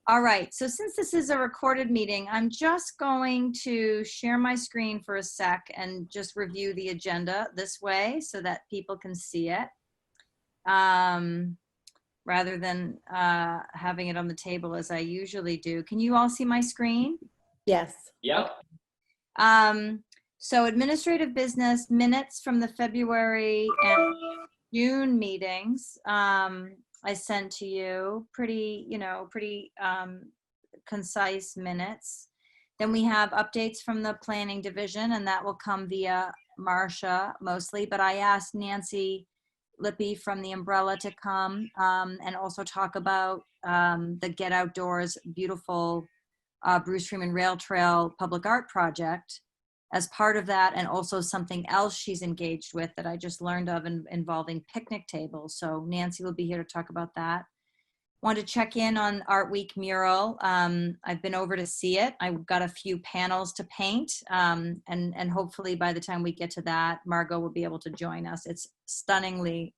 All right, so since this is a recorded meeting, I'm just going to share my screen for a sec and just review the agenda this way so that people can see it, rather than having it on the table as I usually do. Can you all see my screen? Yes. Yep. So administrative business minutes from the February and June meetings, I sent to you pretty concise minutes. Then we have updates from the planning division, and that will come via Marcia mostly, but I asked Nancy Lippy from the Umbrella to come and also talk about the Get Outdoors beautiful Bruce Freeman Rail Trail public art project as part of that, and also something else she's engaged with that I just learned of involving picnic tables. So Nancy will be here to talk about that. Want to check in on Art Week mural. I've been over to see it. I've got a few panels to paint, and hopefully by the time we get to that, Margot will be able to join us. It's stunningly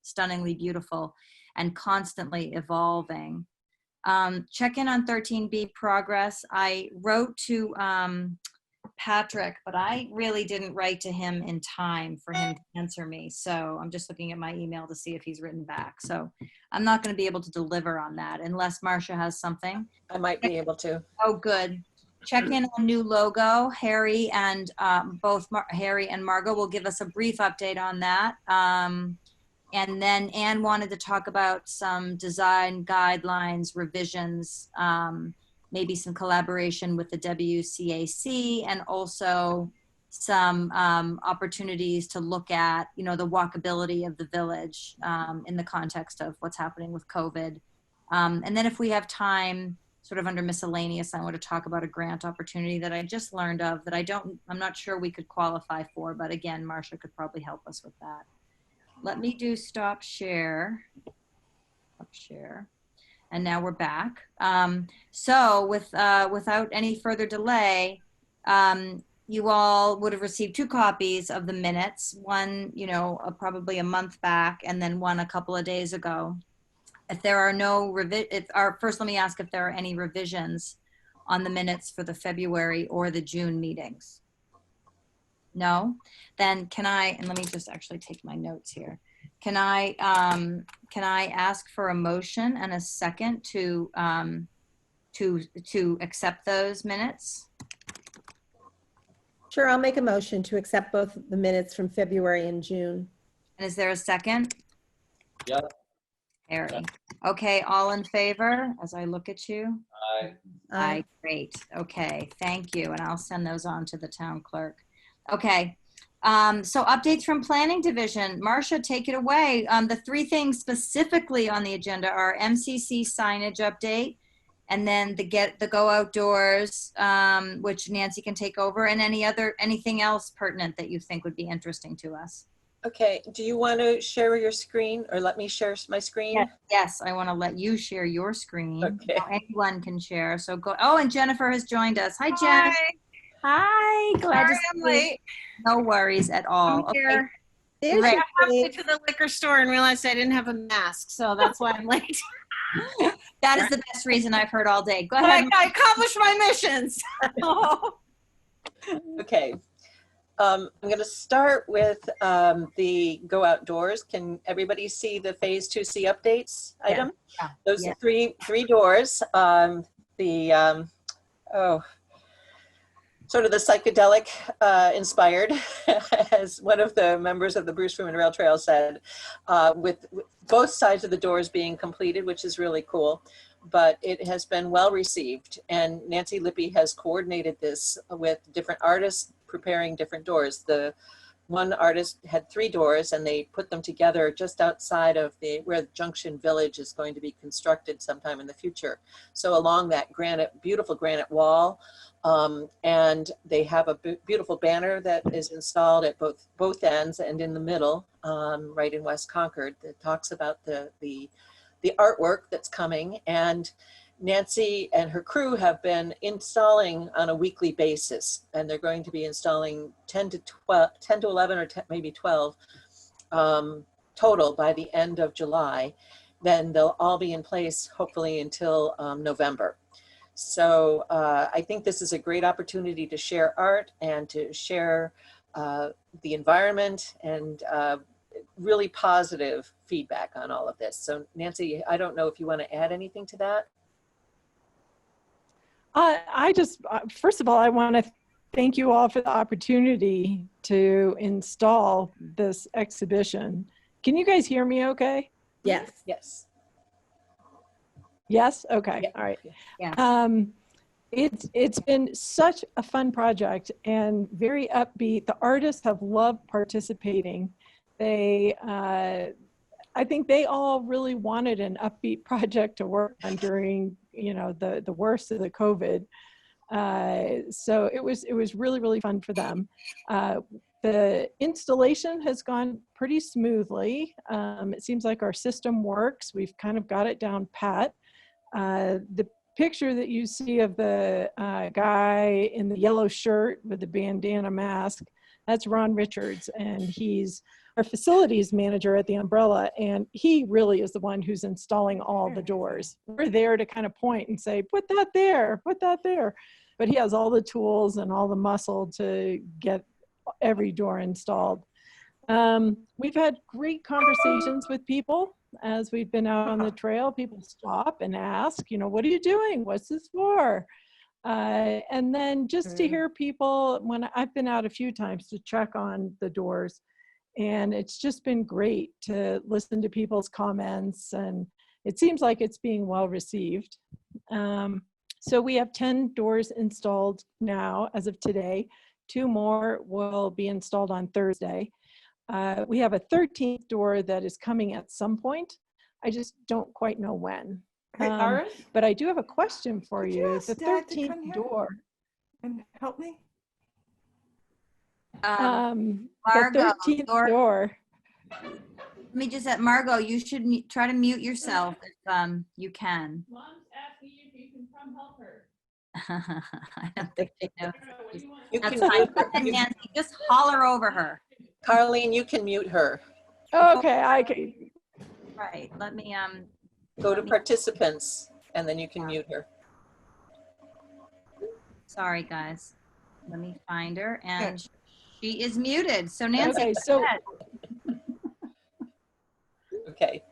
beautiful and constantly evolving. Check in on 13B progress. I wrote to Patrick, but I really didn't write to him in time for him to answer me. So I'm just looking at my email to see if he's written back. So I'm not going to be able to deliver on that unless Marcia has something. I might be able to. Oh, good. Check in on new logo. Harry and Harry and Margot will give us a brief update on that. And then Anne wanted to talk about some design guidelines, revisions, maybe some collaboration with the WCAC, and also some opportunities to look at, the walkability of the village in the context of what's happening with COVID. And then if we have time, sort of under miscellaneous, I want to talk about a grant opportunity that I just learned of that I'm not sure we could qualify for, but again, Marcia could probably help us with that. Let me do stop share. And now we're back. So without any further delay, you all would have received 2 copies of the minutes, one, probably a month back, and then one a couple of days ago. If there are no first let me ask if there are any revisions on the minutes for the February or the June meetings. No? Then can I, and let me just actually take my notes here. Can I ask for a motion and a second to accept those minutes? Sure, I'll make a motion to accept both the minutes from February and June. And is there a second? Yep. Harry. Okay, all in favor as I look at you? Aye. Aye, great. Okay, thank you. And I'll send those on to the town clerk. Okay. So updates from planning division. Marcia, take it away. The 3 things specifically on the agenda are MCC signage update, and then the Go Outdoors, which Nancy can take over, and anything else pertinent that you think would be interesting to us. Okay, do you want to share your screen or let me share my screen? Yes, I want to let you share your screen. Okay. Anyone can share. So go. Oh, and Jennifer has joined us. Hi, Jen. Hi. Glad to see you. Late. No worries at all. I'm here. There's Right. I went to the liquor store and realized I didn't have a mask, so that's why I'm late. That is the best reason I've heard all day. Go But ahead. I accomplished my missions. Okay. I'm going to start with the Go Outdoors. Can everybody see the Phase 2C updates item? Yeah. Those Yeah. are three doors. Sort of the psychedelic inspired, as one of the members of the Bruce Freeman Rail Trail said, with both sides of the doors being completed, which is really cool. But it has been well received, and Nancy Lippy has coordinated this with different artists preparing different doors. The one artist had 3 doors, and they put them together just outside of where the Junction Village is going to be constructed sometime in the future. So along that beautiful granite wall, and they have a beautiful banner that is installed at both ends and in the middle, right in West Concord, that talks about the artwork that's coming. And Nancy and her crew have been installing on a weekly basis, and they're going to be installing 10 to 11 or maybe 12 total by the end of July. Then they'll all be in place hopefully until November. So I think this is a great opportunity to share art and to share the environment and really positive feedback on all of this. So Nancy, I don't know if you want to add anything to that. I just, first of all, I want to thank you all for the opportunity to install this exhibition. Can you guys hear me okay? Yes. Yes. Yes? Okay. Yeah. All right. Yes. It's been such a fun project and very upbeat. The artists have loved participating. They, I think they all really wanted an upbeat project to work on during, you know, the worst of the COVID. So it was really, really fun for them. The installation has gone pretty smoothly. It seems like our system works. We've kind of got it down pat. The picture that you see of the guy in the yellow shirt with the bandana mask, that's Ron Richards, and he's our facilities manager at the Umbrella, and he really is the one who's installing all the doors. We're there to kind of point and say, put that there, put that there. But he has all the tools and all the muscle to get every door installed. We've had great conversations with people as we've been out on the trail. People stop and ask, you know, what are you doing? What's this for? And then just to hear people, when I've been out a few times to check on the doors, and it's just been great to listen to people's comments, and it seems like it's being well received. So we have 10 doors installed now as of today. 2 more will be installed on Thursday. We have a 13th door that is coming at some point. I just don't quite know when. Hey, Iris, But I do have a question for could you. ask The Dad to come 13th here door. and help me? The Margot, 13th door. let me just add, Margot, you should try to mute yourself if you can. Mom's asking you if you can come help her. I don't think she knows. You That's can fine. mute Go her. ahead, Nancy, just holler over her. Carlene, you can mute her. Okay, I can. Right, let me, Go to participants and then you can mute her. sorry, guys. Let me find her, and she is muted. So Nancy, Okay, go so ahead. Okay.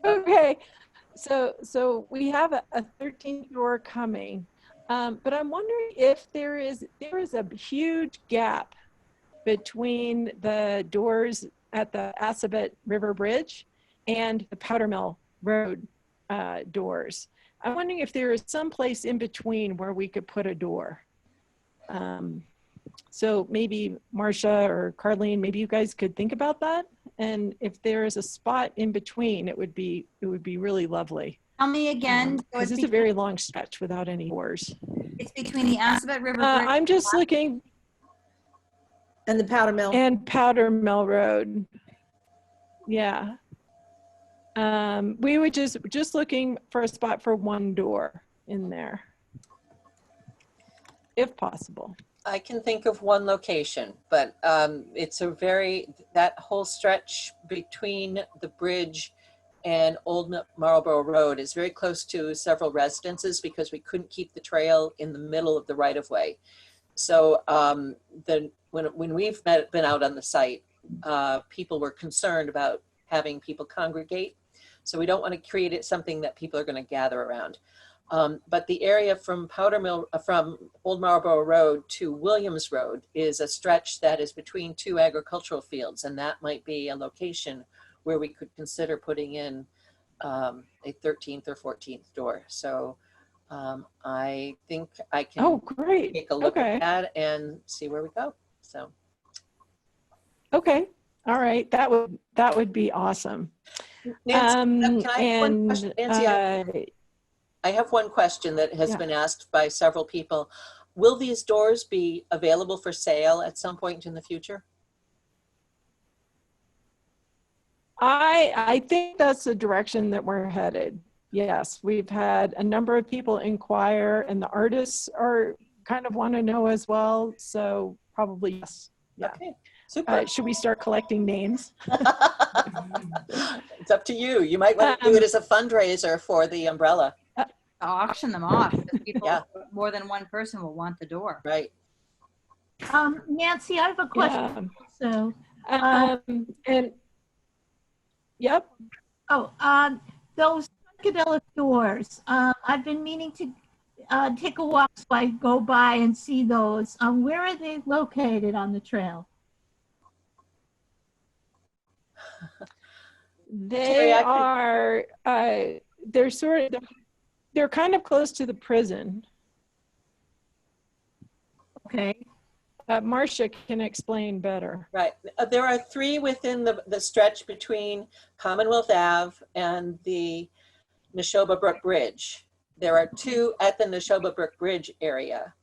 okay, so we have a 13th door coming, but I'm wondering if there is a huge gap between the doors at the Assabet River Bridge and the Powder Mill Road doors. I'm wondering if there is some place in between where we could put a door. So maybe Marcia or Carlene, maybe you guys could think about that. And if there is a spot in between, it would be really lovely. Tell me again. So Because it's a very long stretch without any doors. it's between the Assabet River Bridge. I'm just looking, And the Powder Mill. and Powder Mill Road. Yeah. We were just looking for a spot for one door in there, if possible. I can think of one location, but it's that whole stretch between the bridge and Old Marlborough Road is very close to several residences because we couldn't keep the trail in the middle of the right of way. So when we've been out on the site, people were concerned about having people congregate. So we don't want to create it something that people are going to gather around. But the area from from Old Marlborough Road to Williams Road is a stretch that is between 2 agricultural fields, and that might be a location where we could consider putting in a 13th or 14th door. So I think I can Oh, great. take a look Okay. at that and see where we go. So Okay. All right. That would be awesome. Nancy, can I have one question? Nancy, I have one question that has Yeah. been asked by several people. Will these doors be available for sale at some point in the future? I think that's the direction that we're headed. Yes, we've had a number of people inquire, and the artists are kind of want to know as well. So probably yes. Yeah. Okay. Super. Should we start collecting names? It's up to you. You might want to do it as a fundraiser for the umbrella. Auction them off. 'Cause people, Yeah. more than one person will want the door. Right. Nancy, I have a question. Yeah. So, And yep. those psychedelic doors, I've been meaning to take a walk so I go by and see those. Where are they located on the trail? They actually- are, they're kind of close to the prison. Okay. Marcia can explain better. Right. There are 3 within the stretch between Commonwealth Ave and the Neshoba Brook Bridge. There are 2 at the Neshoba Brook Bridge area.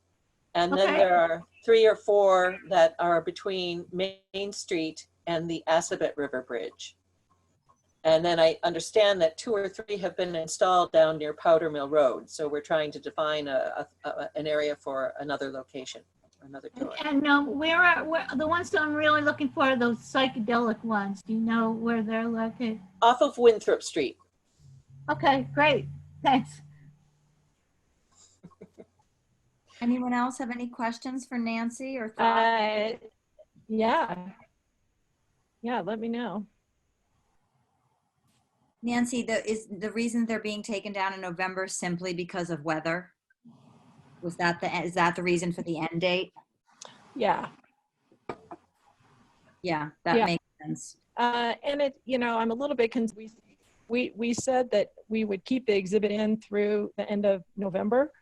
And then Okay. there are 3 or 4 that are between Main Street and the Assabet River Bridge. And then I understand that 2 or 3 have been installed down near Powder Mill Road. So we're trying to define an area for another location, another door. And where the ones that I'm really looking for are those psychedelic ones. Do you know where they're located? Off of Winthrop Street. Okay, great. Thanks. Anyone else have any questions for Nancy or thoughts? Yeah. Yeah, let me know. Nancy, is the reason they're being taken down in November simply because of weather? Is that the reason for the end date? Yeah. Yeah, that Yeah. makes sense. And I'm a little bit concerned. We said that we would keep the exhibit in through the end of November.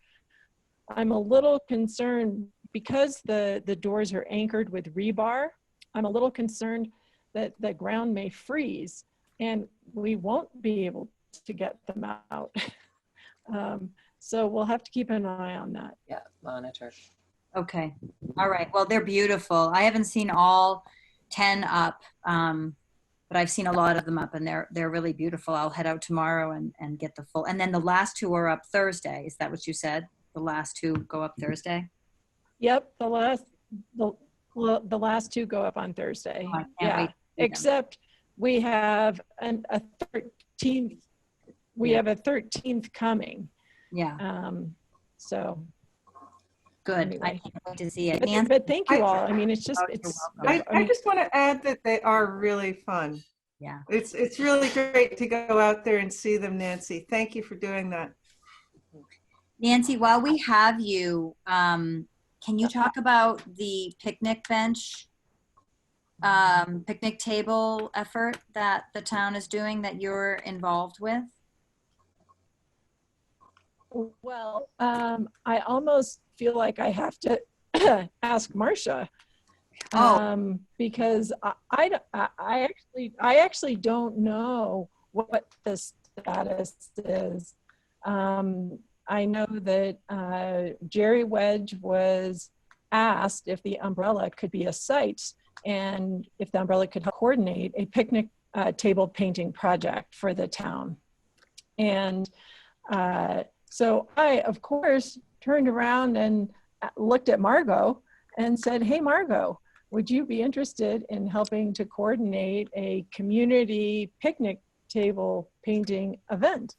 I'm a little concerned because the doors are anchored with rebar. I'm a little concerned that the ground may freeze and we won't be able to get them out. So we'll have to keep an eye on that. Yeah, monitor. Okay. All right. Well, they're beautiful. I haven't seen all 10 up, but I've seen a lot of them up, and they're really beautiful. I'll head out tomorrow and get the full. And then the last 2 are up Thursday. Is that what you said? The last 2 go up Thursday? Yep, the last 2 go up on Thursday. Oh, I can't Yeah, wait to see them. except we have a 13th. We have a 13th coming. Yeah. So, Good. I anyway. can't wait to see it. Nancy, but thank you all. I mean, it's just, Oh, you're it's. welcome. I just want to add that they are really fun. yeah. It's really great to go out there and see them, Nancy. Thank you for doing that. Nancy, while we have you, can you talk about the picnic bench, picnic table effort that the town is doing that you're involved with? Well, I almost feel like I have to ask Marcia. Because I actually don't know what the status is. I know that Jerry Wedge was asked if the umbrella could be a site and if the umbrella could coordinate a picnic table painting project for the town. And so I, of course, turned around and looked at Margot and said, hey, Margot, would you be interested in helping to coordinate a community picnic table painting event?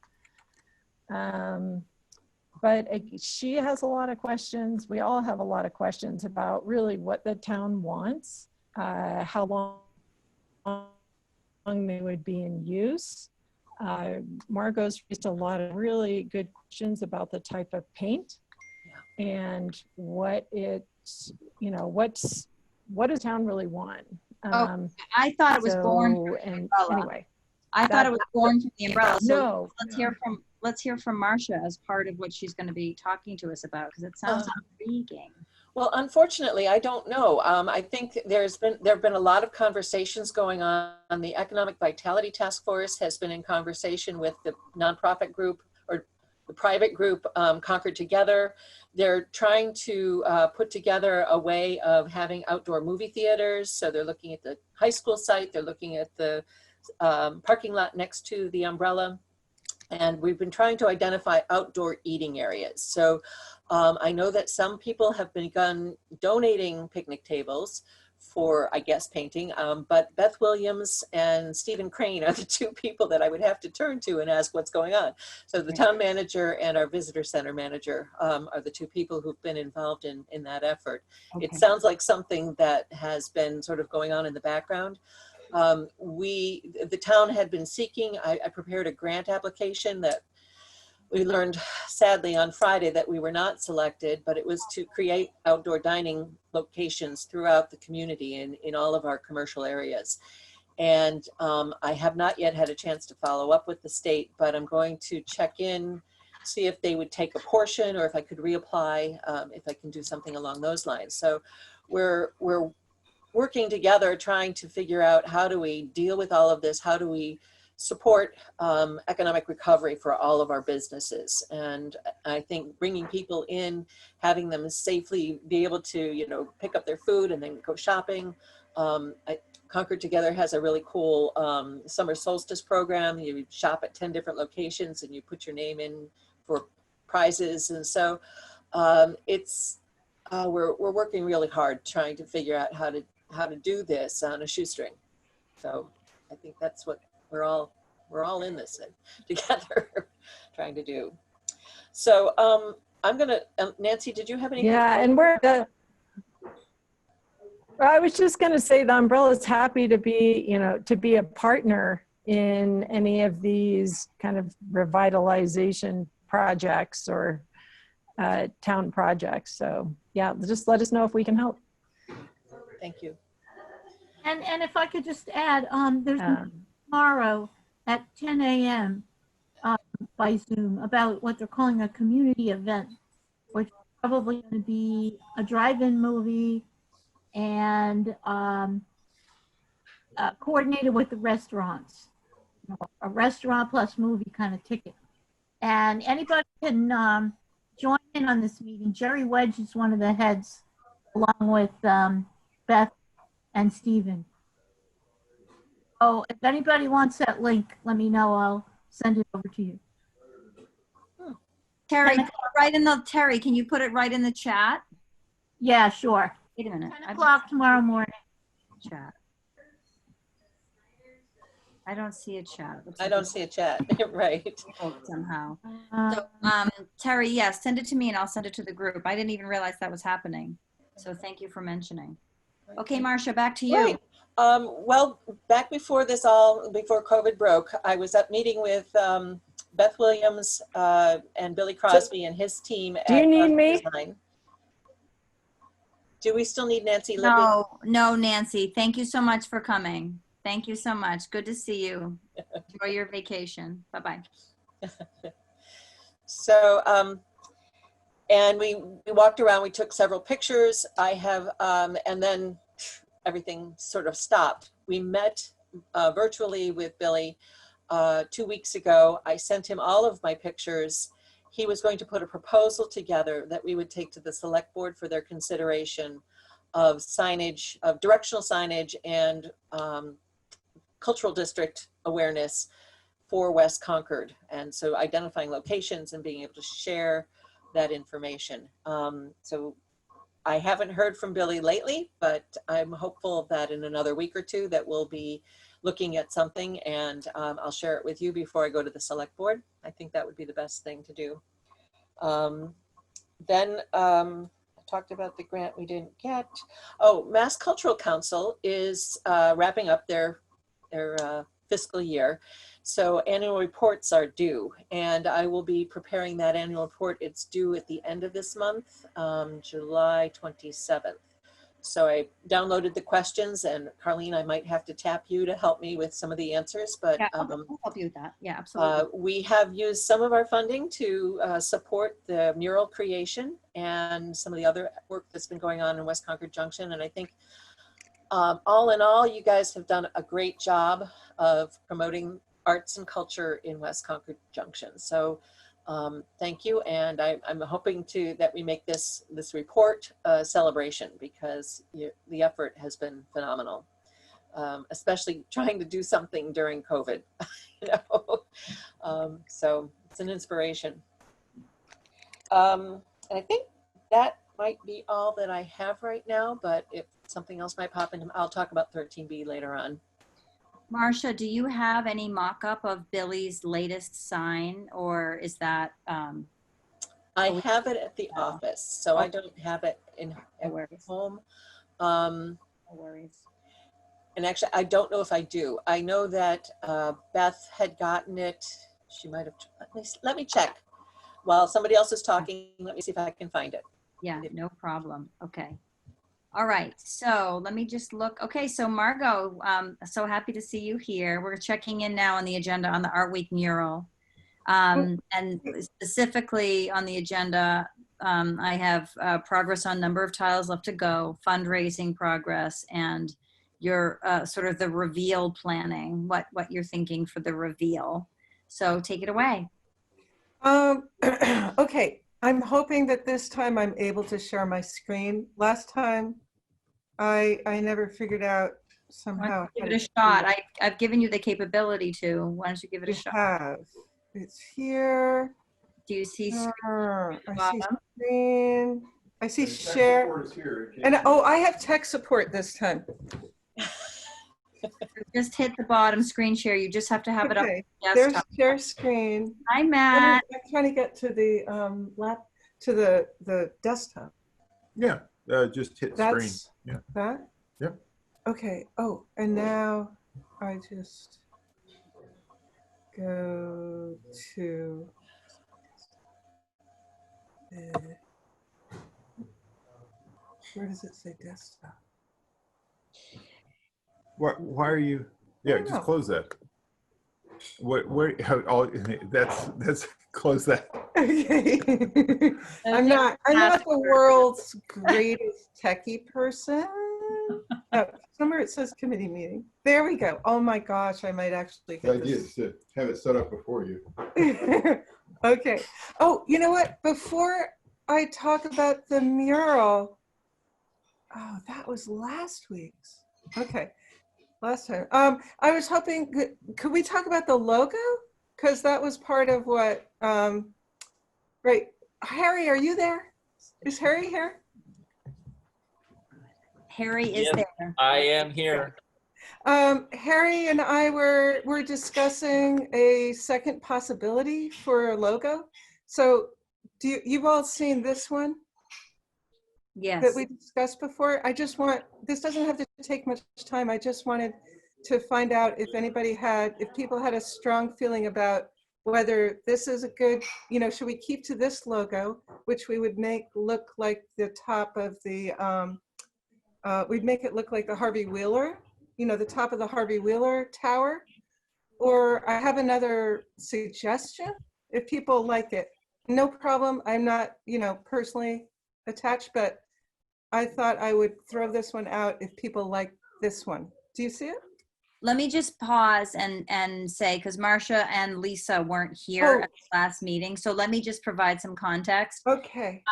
But she has a lot of questions. We all have a lot of questions about really what the town wants, how long they would be in use. Margot's raised a lot of really good questions about the type of paint and what it's, what does town really want? I thought it was born from the and umbrella. anyway. I thought it was born from the umbrella. So No. let's hear from Marcia as part of what she's going to be talking to us about, because it sounds intriguing. Well, unfortunately, I don't know. I think there have been a lot of conversations going on. The Economic Vitality Task Force has been in conversation with the nonprofit group or the private group, Concord Together. They're trying to put together a way of having outdoor movie theaters. So they're looking at the high school site. They're looking at the parking lot next to the umbrella. And we've been trying to identify outdoor eating areas. So I know that some people have begun donating picnic tables for, I guess, painting. But Beth Williams and Stephen Crane are the two people that I would have to turn to and ask what's going on. So the town manager and our visitor center manager are the two people who've been involved in that effort. It sounds like something that has been sort of going on in the background. The town had been seeking, I prepared a grant application that we learned sadly on Friday that we were not selected, but it was to create outdoor dining locations throughout the community in all of our commercial areas. And I have not yet had a chance to follow up with the state, but I'm going to check in, see if they would take a portion or if I could reapply, if I can do something along those lines. So we're working together trying to figure out how do we deal with all of this, how do we support economic recovery for all of our businesses. And I think bringing people in, having them safely be able to, you know, pick up their food and then go shopping. Concord Together has a really cool summer solstice program. You shop at 10 different locations and you put your name in for prizes. And so we're working really hard trying to figure out how to do this on a shoestring. So I think that's what we're all in this together trying to do. So I'm gonna, Nancy, did you have anything? Yeah, and I was just going to say the umbrella is happy to be, you know, to be a partner in any of these kind of revitalization projects or town projects. So yeah, just let us know if we can help. Thank you. And if I could just add, there's tomorrow at 10 a.m. By Zoom about what they're calling a community event, which is probably going to be a drive-in movie and coordinated with the restaurants. You know, a restaurant plus movie kind of ticket. And anybody can join in on this meeting. Jerry Wedge is one of the heads, along with Beth and Stephen. Oh, if anybody wants that link, let me know. I'll send it over to you. Terry, Terry, can you put it right in the chat? Yeah, sure. Wait a minute. 10 o'clock tomorrow morning. Chat. I don't see a chat. I don't see a chat, right. Somehow. So, Terry, yes, send it to me and I'll send it to the group. I didn't even realize that was happening. So thank you for mentioning. Okay, Marcia, back to you. Right. Well, back before before COVID broke, I was up meeting with Beth Williams and Billy Crosby and his team. Do you need me? Do we still need Nancy Libby? No, Nancy. Thank you so much for coming. Thank you so much. Good to see you. Enjoy your vacation. Bye-bye. So, and we walked around, we took several pictures. I have, and then everything sort of stopped. We met virtually with Billy 2 weeks ago. I sent him all of my pictures. He was going to put a proposal together that we would take to the select board for their consideration of signage, of directional signage and cultural district awareness for West Concord. And so identifying locations and being able to share that information. So I haven't heard from Billy lately, but I'm hopeful that in another week or two that we'll be looking at something, and I'll share it with you before I go to the select board. I think that would be the best thing to do. Then I talked about the grant we didn't get. Oh, Mass Cultural Council is wrapping up their fiscal year. So annual reports are due, and I will be preparing that annual report. It's due at the end of this month, July 27th. So I downloaded the questions, and Carlene, I might have to tap you to help me with some of the answers, but Yeah, I'll help you with that. Yeah, absolutely. we have used some of our funding to support the mural creation and some of the other work that's been going on in West Concord Junction. And I think all in all, you guys have done a great job of promoting arts and culture in West Concord Junction. So thank you. And I'm hoping that we make this report a celebration, because the effort has been phenomenal, especially trying to do something during COVID. You know? So it's an inspiration. And I think that might be all that I have right now, but if something else might pop in, I'll talk about 13B later on. Marcia, do you have any mock-up of Billy's latest sign, or is that, I we- have it at the No. office, so I don't have it in no at worries, home. no worries. And actually, I don't know if I do. I know that Beth had gotten it. She might have. Let me check. While somebody else is talking, let me see if I can find it. Yeah, no problem. Okay. All right. So let me just look. Okay. So Margot, so happy to see you here. We're checking in now on the agenda on the Art Week mural. And specifically on the agenda, I have progress on number of tiles left to go, fundraising progress, and your sort of the reveal planning, what you're thinking for the reveal. So take it away. Okay, I'm hoping that this time I'm able to share my screen. Last time, I never figured out Why somehow. don't you how give it a to shot? do it. I've given you the capability to. Why don't you give it a We shot? have. It's here. Do you see screen I see bottom? screen. I see share. And oh, I have tech support this time. Just hit the bottom screen share. You just have to have it up Okay, on the there's desktop. share screen. Hi, Matt. I'm trying to get to the the desktop. Yeah, just hit screen. That's Yeah. that? Yep. Okay. Oh, and now I just go to where does it say desktop? Why are you? Yeah, I don't just know. close that. Where? That's close that. Okay. I'm not the world's greatest techie person. Oh, somewhere it says committee meeting. There we go. Oh my gosh, I might actually The get idea this. is to have it set up before you. Okay. Oh, you know what? Before I talk about the mural, oh, that was last week's. Okay, last time. I was hoping, could we talk about the logo? Because that was part of what, right. Harry, are you there? Is Harry here? Harry is Yes, there. I am here. Harry and I were discussing a second possibility for a logo. So you've all seen this one that Yes. we discussed before? I just want, this doesn't have to take much time. I just wanted to find out if if people had a strong feeling about whether this is a good, should we keep to this logo, which we would make look like the top of the, we'd make it look like the Harvey Wheeler, the top of the Harvey Wheeler Tower. Or I have another suggestion, if people like it. No problem, I'm not, personally attached, but I thought I would throw this one out if people like this one. Do you see it? Let me just pause and say, because Marcia and Lisa weren't here at the last meeting, so let me just provide some context. Okay.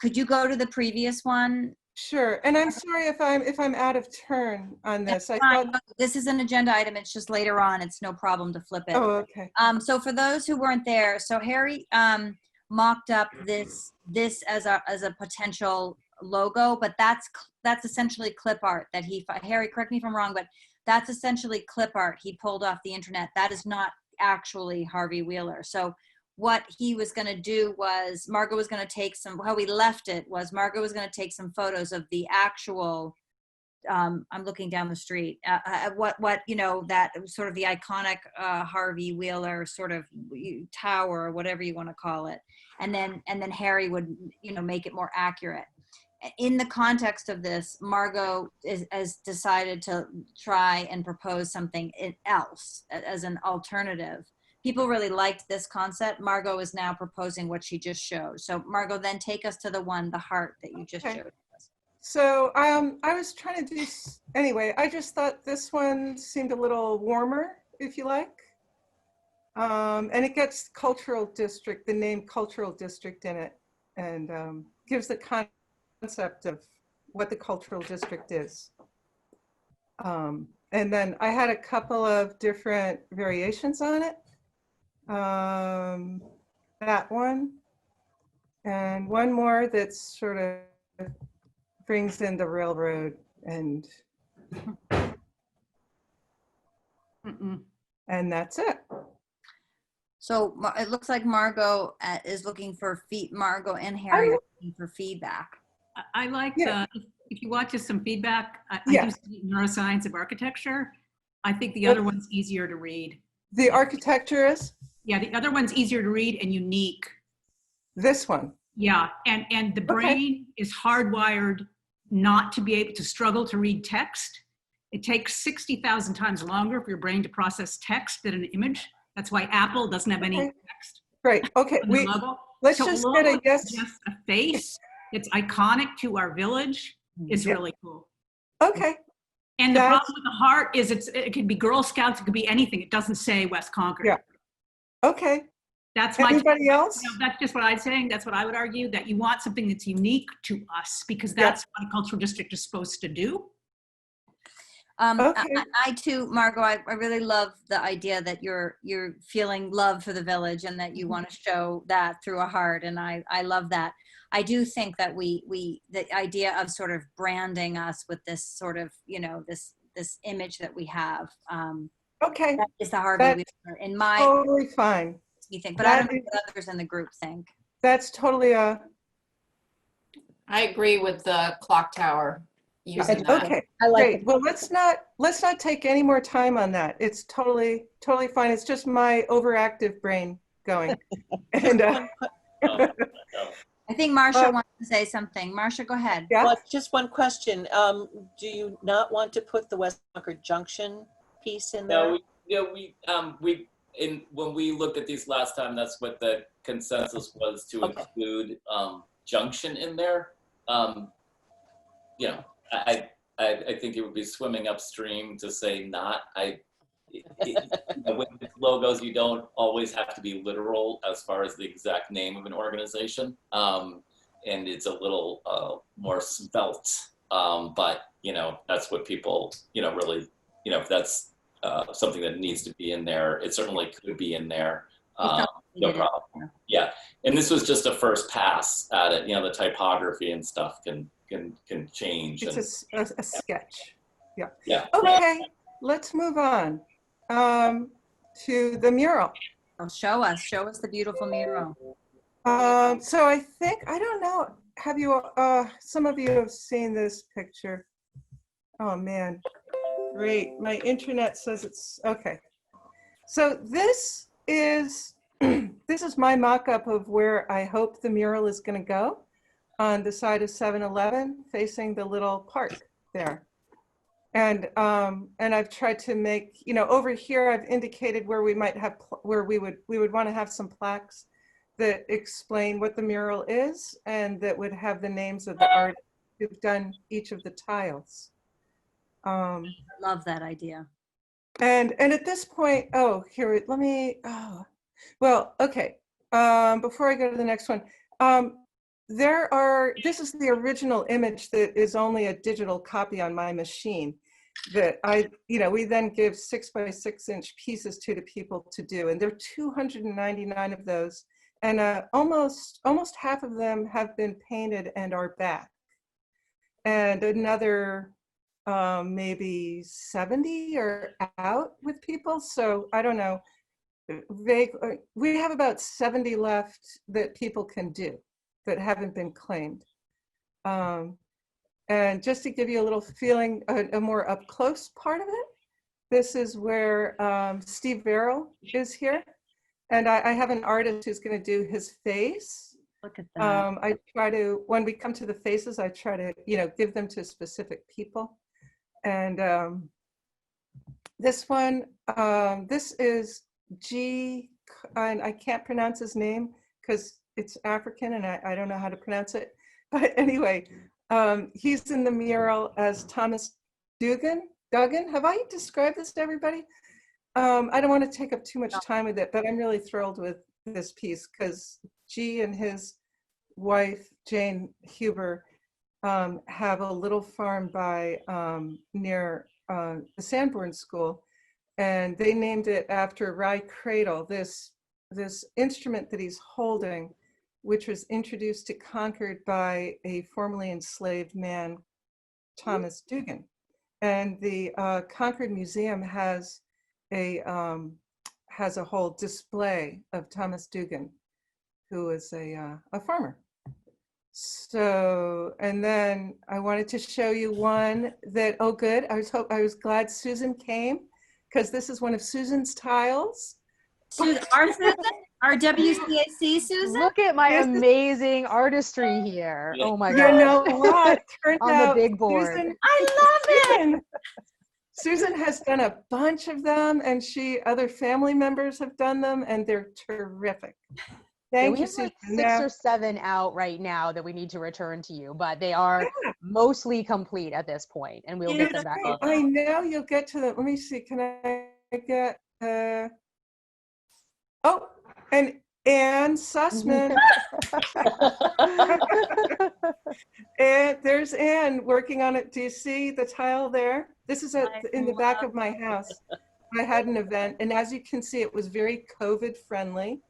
Could you go to the previous one? Sure. And I'm sorry if I'm out of turn on this. I Fine. thought. This is an agenda item. It's just later on. It's no problem to flip it. Oh, okay. So for those who weren't there, so Harry mocked up this as a potential logo, but that's essentially clip art that Harry, correct me if I'm wrong, but that's essentially clip art he pulled off the internet. That is not actually Harvey Wheeler. So what he was going to do was Margot was going to take how we left it was Margot was going to take some photos of the actual I'm looking down the street what that sort of the iconic Harvey Wheeler sort of tower or whatever you want to call it, and then Harry would make it more accurate. In the context of this, Margot has decided to try and propose something else as an alternative. People really liked this concept. Margot is now proposing what she just showed. So Margot, then take us to the heart that you just showed us. So I was trying to do, anyway, I just thought this one seemed a little warmer, if you like. And it gets cultural district, the name cultural district in it, and gives the concept of what the cultural district is. And then I had a couple of different variations on it. That one, And one more that sort of brings in the railroad and that's it. So it looks like Margot is looking for Margot and Harry are looking for feedback. I like Yeah. if you watch some feedback, I Yeah. do see neuroscience of architecture. I think the What- other one's easier to read. The architecture is Yeah, the other one's easier to read and unique. this one. Yeah, and the brain is hardwired not to be able to struggle to read text. It takes 60,000 times longer for your brain to process text than an image. That's why Apple doesn't have any Okay. text Great. Okay. on the logo. Let's So just a get logo a yes. that's just a face that's iconic to our village is Yeah. really cool. Okay. And the That's- problem with the heart is it could be Girl Scouts, it could be anything. It doesn't say West Concord. Yeah. Okay. That's my, Anybody else? that's just what I'm saying. That's what I would argue, that you want something that's unique to us because that's what a cultural district is supposed to do. Okay. I too, Margot, I really love the idea that you're feeling love for the village and that you want to show that through a heart. And I love that. I do think that the idea of sort of branding us with this sort of, this image that we have, Okay. that is the Harvey That's Wheeler in my Totally fine. thing. But I don't that know is- what others in the group think. That's totally a, I agree with the clock tower using that. okay. I like Great. Well, let's not take any more time on that. It's totally fine. It's just my overactive brain going. And I think Marcia wants to say something. Marcia, go ahead. yeah. Well, just one question. Do you not want to put the West Concord Junction piece in there? No, when we looked at these last time, that's what the consensus was, to Okay. include junction in there. I think it would be swimming upstream to say not. With logos, you don't always have to be literal as far as the exact name of an organization, and it's a little more svelte. But that's what people really if that's something that needs to be in there, it certainly could be in there. No problem. Yeah, and this was just a first pass at it. The typography and stuff can change. It's a sketch. Yeah. Yeah. Okay. Let's move on to the mural. Oh, show us the beautiful mural. So I think, I don't know, have you, some of you have seen this picture. Oh man, great. My internet says it's, okay. So this is my mock-up of where I hope the mural is gonna go, on the side of 7-Eleven, facing the little park there. And I've tried to make, over here, I've indicated where we might have, where we would want to have some plaques that explain what the mural is and that would have the names of the artists who've done each of the tiles. I love that idea. And at this point, here, let me, well, okay. Before I go to the next one, this is the original image that is only a digital copy on my machine that we then give 6x6-inch pieces to people to do. And there are 299 of those. And almost half of them have been painted and are back. And another maybe 70 are out with people. So I don't know, we have about 70 left that people can do that haven't been claimed. And just to give you a little feeling, a more up close part of it, this is where Steve Verrill is here. And I have an artist who's going to do his face. Look at that. I try to, when we come to the faces, I try to, give them to specific people. And this one, this is and I can't pronounce his name because it's African and I don't know how to pronounce it. But anyway, he's in the mural as Thomas Duggan. Have I described this to everybody? I don't want to take up too much time with it, but I'm really thrilled with this piece because G and his wife, Jane Huber, have a little farm by near the Sanborn School, and they named it after Rye Cradle, this instrument that he's holding which was introduced to Concord by a formerly enslaved man, Thomas Dugan. And the Concord Museum has a whole display of Thomas Dugan, who was a farmer. So, and then I wanted to show you one that, oh good, I was glad Susan came, because this is one of Susan's tiles. Susan, our Susan, our WCAC Susan. Look at my This is- amazing artistry here. Oh my You gosh. know what? Turned On the out big board. Susan, I love it. Susan has done a bunch of them, and other family members have done them, and they're terrific. Yeah, Thank we you, have like Susan. 6 Now- or 7 out right now that we need to return to you, but they are mostly complete at this point, and we'll get them back. Beautiful. I know you'll get to them. Let me see. Can I get? Oh, and Anne Sussman. And there's Anne working on it. Do you see the tile there? This is in the back of my house. I had an event, and as you can see, it was very COVID friendly.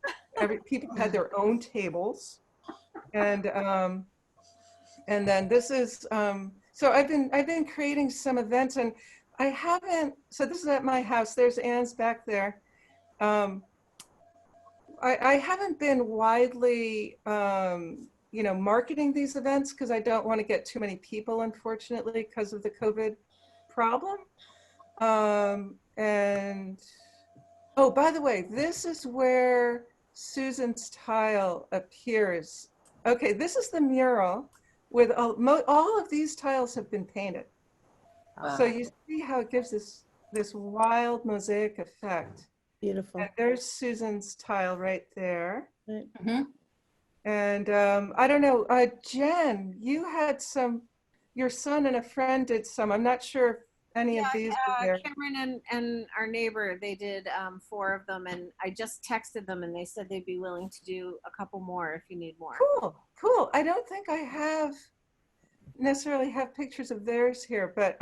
People had their own tables, and then this is so I've been creating some events, and I haven't. So this is at my house. There's Anne's back there. I haven't been widely marketing these events because I don't want to get too many people, unfortunately, because of the COVID problem. And oh, by the way, this is where Susan's tile appears. Okay, this is the mural with all of these tiles have been painted. Wow. So you see how it gives this wild mosaic effect. Beautiful. And there's Susan's tile right there. Mhm. And I don't know, Jen, you had some, your son and a friend did some. I'm not sure if any of these were there. Cameron and our neighbor, they did 4 of them, and I just texted them, and they said they'd be willing to do a couple more if you need more. Cool, cool. I don't think I necessarily have pictures of theirs here, but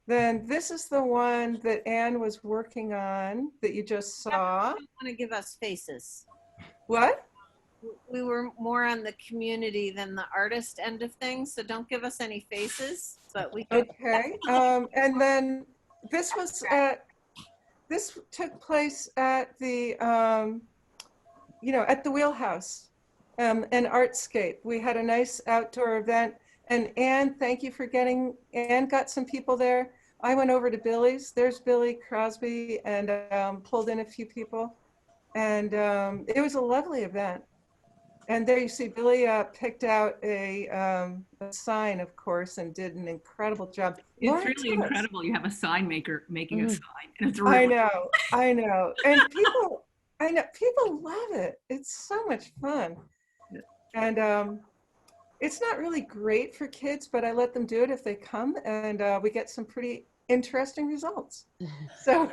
then this is the one that Anne was working on that you just saw. You don't want to give us faces. What? We were more on the community than the artist end of things, so don't give us any faces, but we can. Okay, and then this took place at the, at the Wheelhouse, an Artscape. We had a nice outdoor event, and Anne, thank you for Anne got some people there. I went over to Billy's, there's Billy Crosby, and pulled in a few people, and it was a lovely event. And there you see Billy picked out a sign, of course, and did an incredible job. It's Laura really Tillis. incredible. You have a sign maker making a sign. And it's I really know. And people love it. It's so much fun. And it's not really great for kids, but I let them do it if they come, and we get some pretty interesting results. So,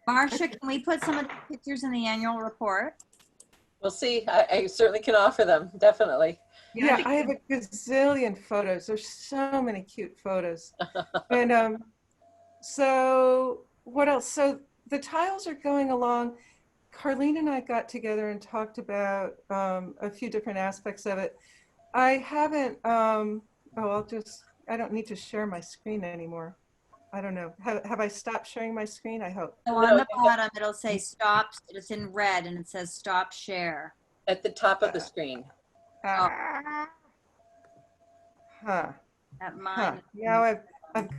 Marcia, can we put some of the pictures in the annual report? We'll see. I certainly can offer them, definitely. yeah, I have a gazillion photos. There's so many cute photos. And so what else? So the tiles are going along. Carlene and I got together and talked about a few different aspects of it. I haven't, I don't need to share my screen anymore. I don't know. Have I stopped sharing my screen? I hope. So on the bottom, it'll say stop. It's in red, and it says stop share. At the top of the screen. Huh. At mine. Now I've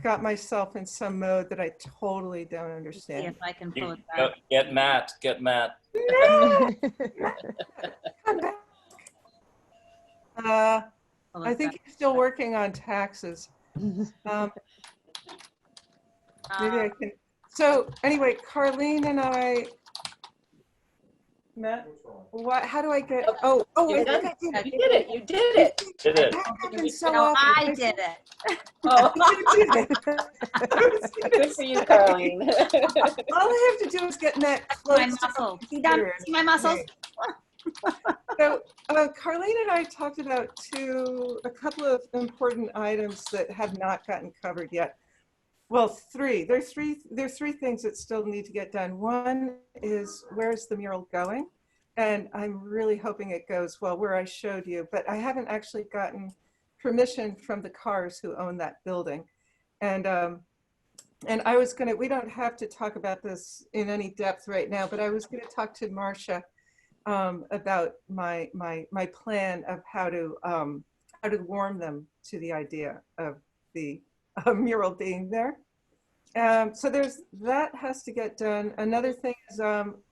got myself in some mode that I totally don't See understand. if I can pull it Go- back. Get Matt. Get Matt. Come back. Pull I it think back. you're still working on taxes. Maybe I can. So anyway, Carlene and I. Matt, how do I get? Oh, I think I did it. You did it. You did it. Did it. That happens so No, often. I did it. Oh, You did it. good for you, Carlene. All I have to do is get Matt close My to the muscles. See that? computer. See my muscles? So Carlene and I talked about a couple of important items that have not gotten covered yet. Well, 3. There's three things that still need to get done. One is, where's the mural going? And I'm really hoping it goes well where I showed you, but I haven't actually gotten permission from the Cars who own that building. And I was gonna, we don't have to talk about this in any depth right now, but I was gonna talk to Marcia about my plan of how to warm them to the idea of the mural being there. So there's, that has to get done. Another thing is,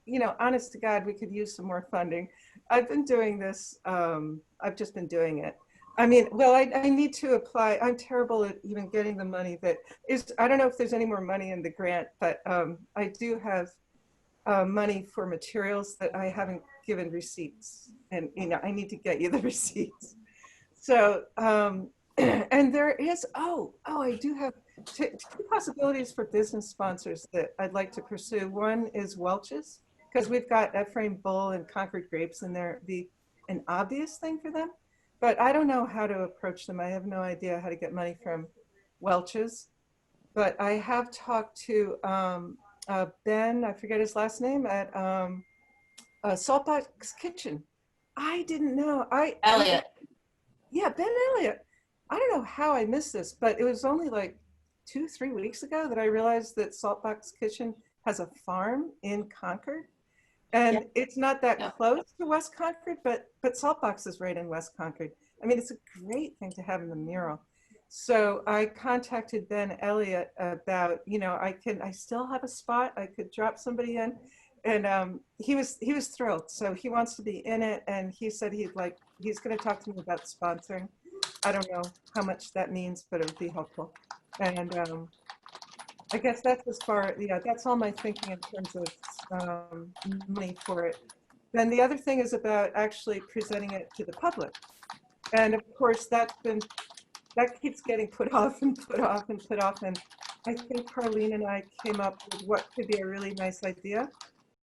you know, honest to God, we could use some more funding. I've been doing this, I've just been doing it. I mean, well, I need to apply. I'm terrible at even getting the money that is, I don't know if there's any more money in the grant, but I do have money for materials that I haven't given receipts. And, you know, I need to get you the receipts. So, and there is, I do have two possibilities for business sponsors that I'd like to pursue. One is Welch's, because we've got Ephraim Bull and Concord grapes in there. Be an obvious thing for them, but I don't know how to approach them. I have no idea how to get money from Welch's, but I have talked to Ben, I forget his last name, at Saltbox Kitchen. I didn't know. Elliot. Yeah, Ben Elliott. I don't know how I missed this, but it was only like 2-3 weeks ago that I realized that Saltbox Kitchen has a farm in Concord. And it's not that close to West Concord, but Saltbox is right in West Concord. I mean, it's a great thing to have in the mural. So I contacted Ben Elliott about, you know, I still have a spot. I could drop somebody in. And he was thrilled. So he wants to be in it. And he said he's going to talk to me about sponsoring. I don't know how much that means, but it would be helpful. And I guess that's as far, that's all my thinking in terms of money for it. Then the other thing is about actually presenting it to the public. And of course, that keeps getting put off and put off and put off. And I think Carlene and I came up with what could be a really nice idea,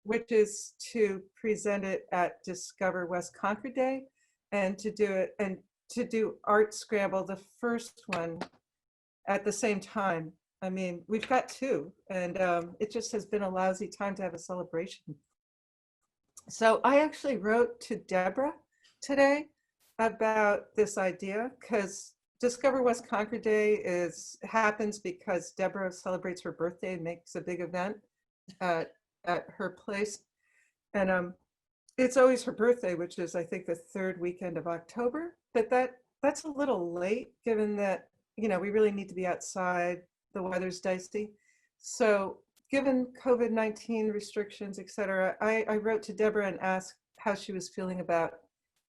which is to present it at Discover West Concord Day and to do it and to do Art Scramble, the first one, at the same time. I mean, we've got two, and it just has been a lousy time to have a celebration. So I actually wrote to Deborah today about this idea, because Discover West Concord Day happens because Deborah celebrates her birthday and makes a big event at her place. And it's always her birthday, which is, I think, the third weekend of October. But that's a little late, given that, you know, we really need to be outside. The weather's dicey. So given COVID-19 restrictions, et cetera, I wrote to Deborah and asked how she was feeling about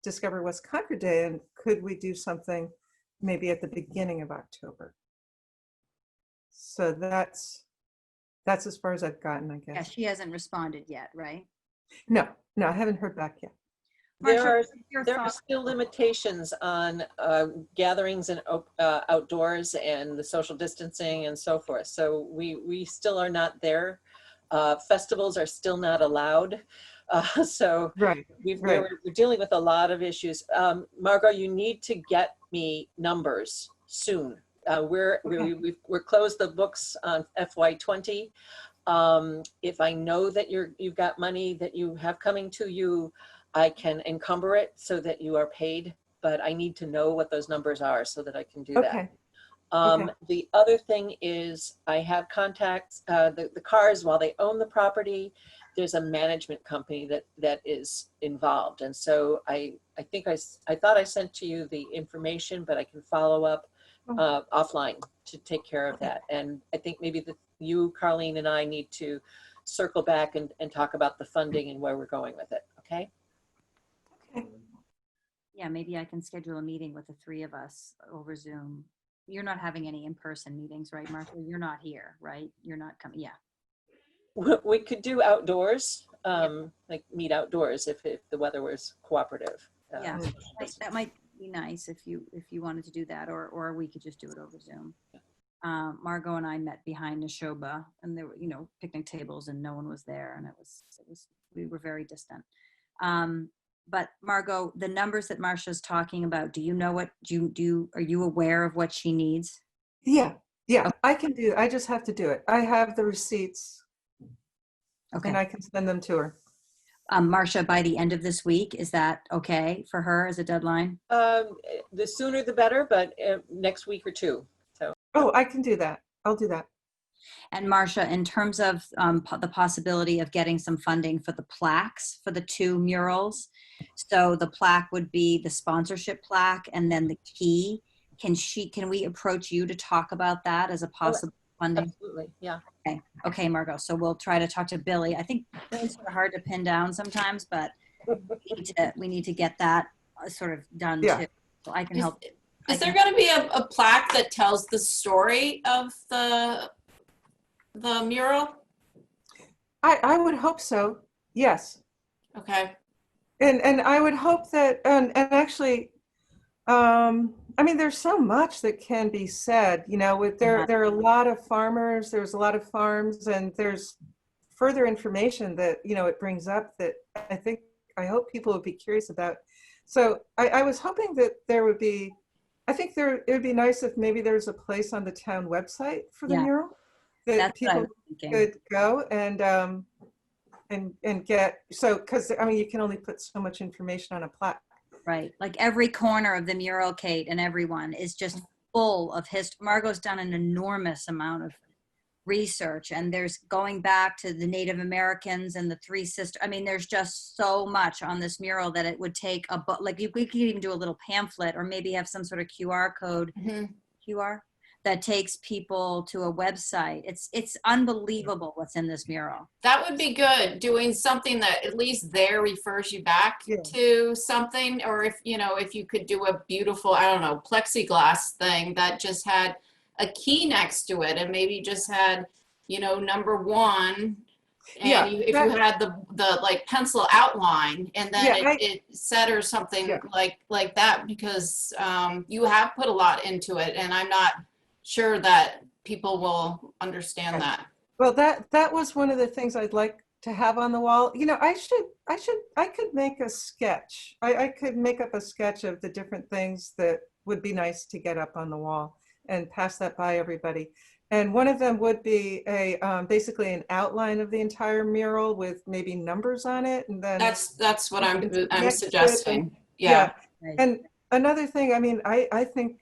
Discover West Concord Day, and could we do something maybe at the beginning of October? So that's as far as I've gotten, I guess. Yeah, she hasn't responded yet, right? No, I haven't heard back yet. There are still limitations on gatherings and outdoors and the social distancing and so forth. So we still are not there. Festivals are still not allowed. So we're dealing with a lot of issues. Margot, you need to get me numbers soon. We're closed the books on FY20. If I know that you've got money that you have coming to you, I can encumber it so that you are paid, but I need to know what those numbers are so that I can do that. The other thing is I have contacts, the Cars, while they own the property, there's a management company that is involved. And so I thought I sent to you the information, but I can follow up offline to take care of that. And I think maybe you, Carlene, and I need to circle back and talk about the funding and where we're going with it, okay? Yeah, maybe I can schedule a meeting with the three of us over Zoom. You're not having any in-person meetings, right, Martha? You're not here, right? You're not coming. Yeah. We could do outdoors, like meet outdoors if the weather was cooperative. Yeah, that might be nice if you wanted to do that, or we could just do it over Zoom. Margot and I met behind Neshoba, and there were, you know, picnic tables, and no one was there, and we were very distant. But Margot, the numbers that Marcia's talking about, do you know what are you aware of what she needs? Yeah, I can do it. I just have to do it. I have the receipts. Okay. And I can send them to her. Marcia, by the end of this week, is that okay for her as a deadline? The sooner the better, but next week or two. So. Oh, I can do that. I'll do that. And Marcia, in terms of the possibility of getting some funding for the plaques for the 2 murals, so the plaque would be the sponsorship plaque and then the key. Can we approach you to talk about that as a possible funding? Absolutely, yeah. Okay, Margot. So we'll try to talk to Billy. I think Billy's sort of hard to pin down sometimes, but we need to get that sort of done too. So I can help. Is there going to be a plaque that tells the story of the mural? I would hope so. Yes. Okay. And I would hope that, and actually, I mean, there's so much that can be said, you know, with there are a lot of farmers, there's a lot of farms, and there's further information that, you know, it brings up that I hope people would be curious about. So I was hoping that there would be, it would be nice if maybe there's a place on the town website for the mural that people could go and get, so, because I mean, you can only put so much information on a plaque. Right. Like every corner of the mural, Kate, and everyone is just full of history. Margot's done an enormous amount of research, and there's going back to the Native Americans and the 3 sisters. I mean, there's just so much on this mural that it would take a book. Like we could even do a little pamphlet or maybe have some sort of QR code, QR, that takes people to a website. It's unbelievable what's in this mural. That would be good, doing something that at least there refers you back to something, or if you could do a beautiful, I don't know, plexiglass thing that just had a key next to it and maybe just had, number 1. And if you had the like pencil outline and then it said or something like that, because you have put a lot into it, and I'm not sure that people will understand that. Well, that was one of the things I'd like to have on the wall. You know, I could make a sketch. I could make up a sketch of the different things that would be nice to get up on the wall and pass that by everybody. And one of them would be basically an outline of the entire mural with maybe numbers on it, and then that's what I'm suggesting. Yeah. And another thing, I mean, I think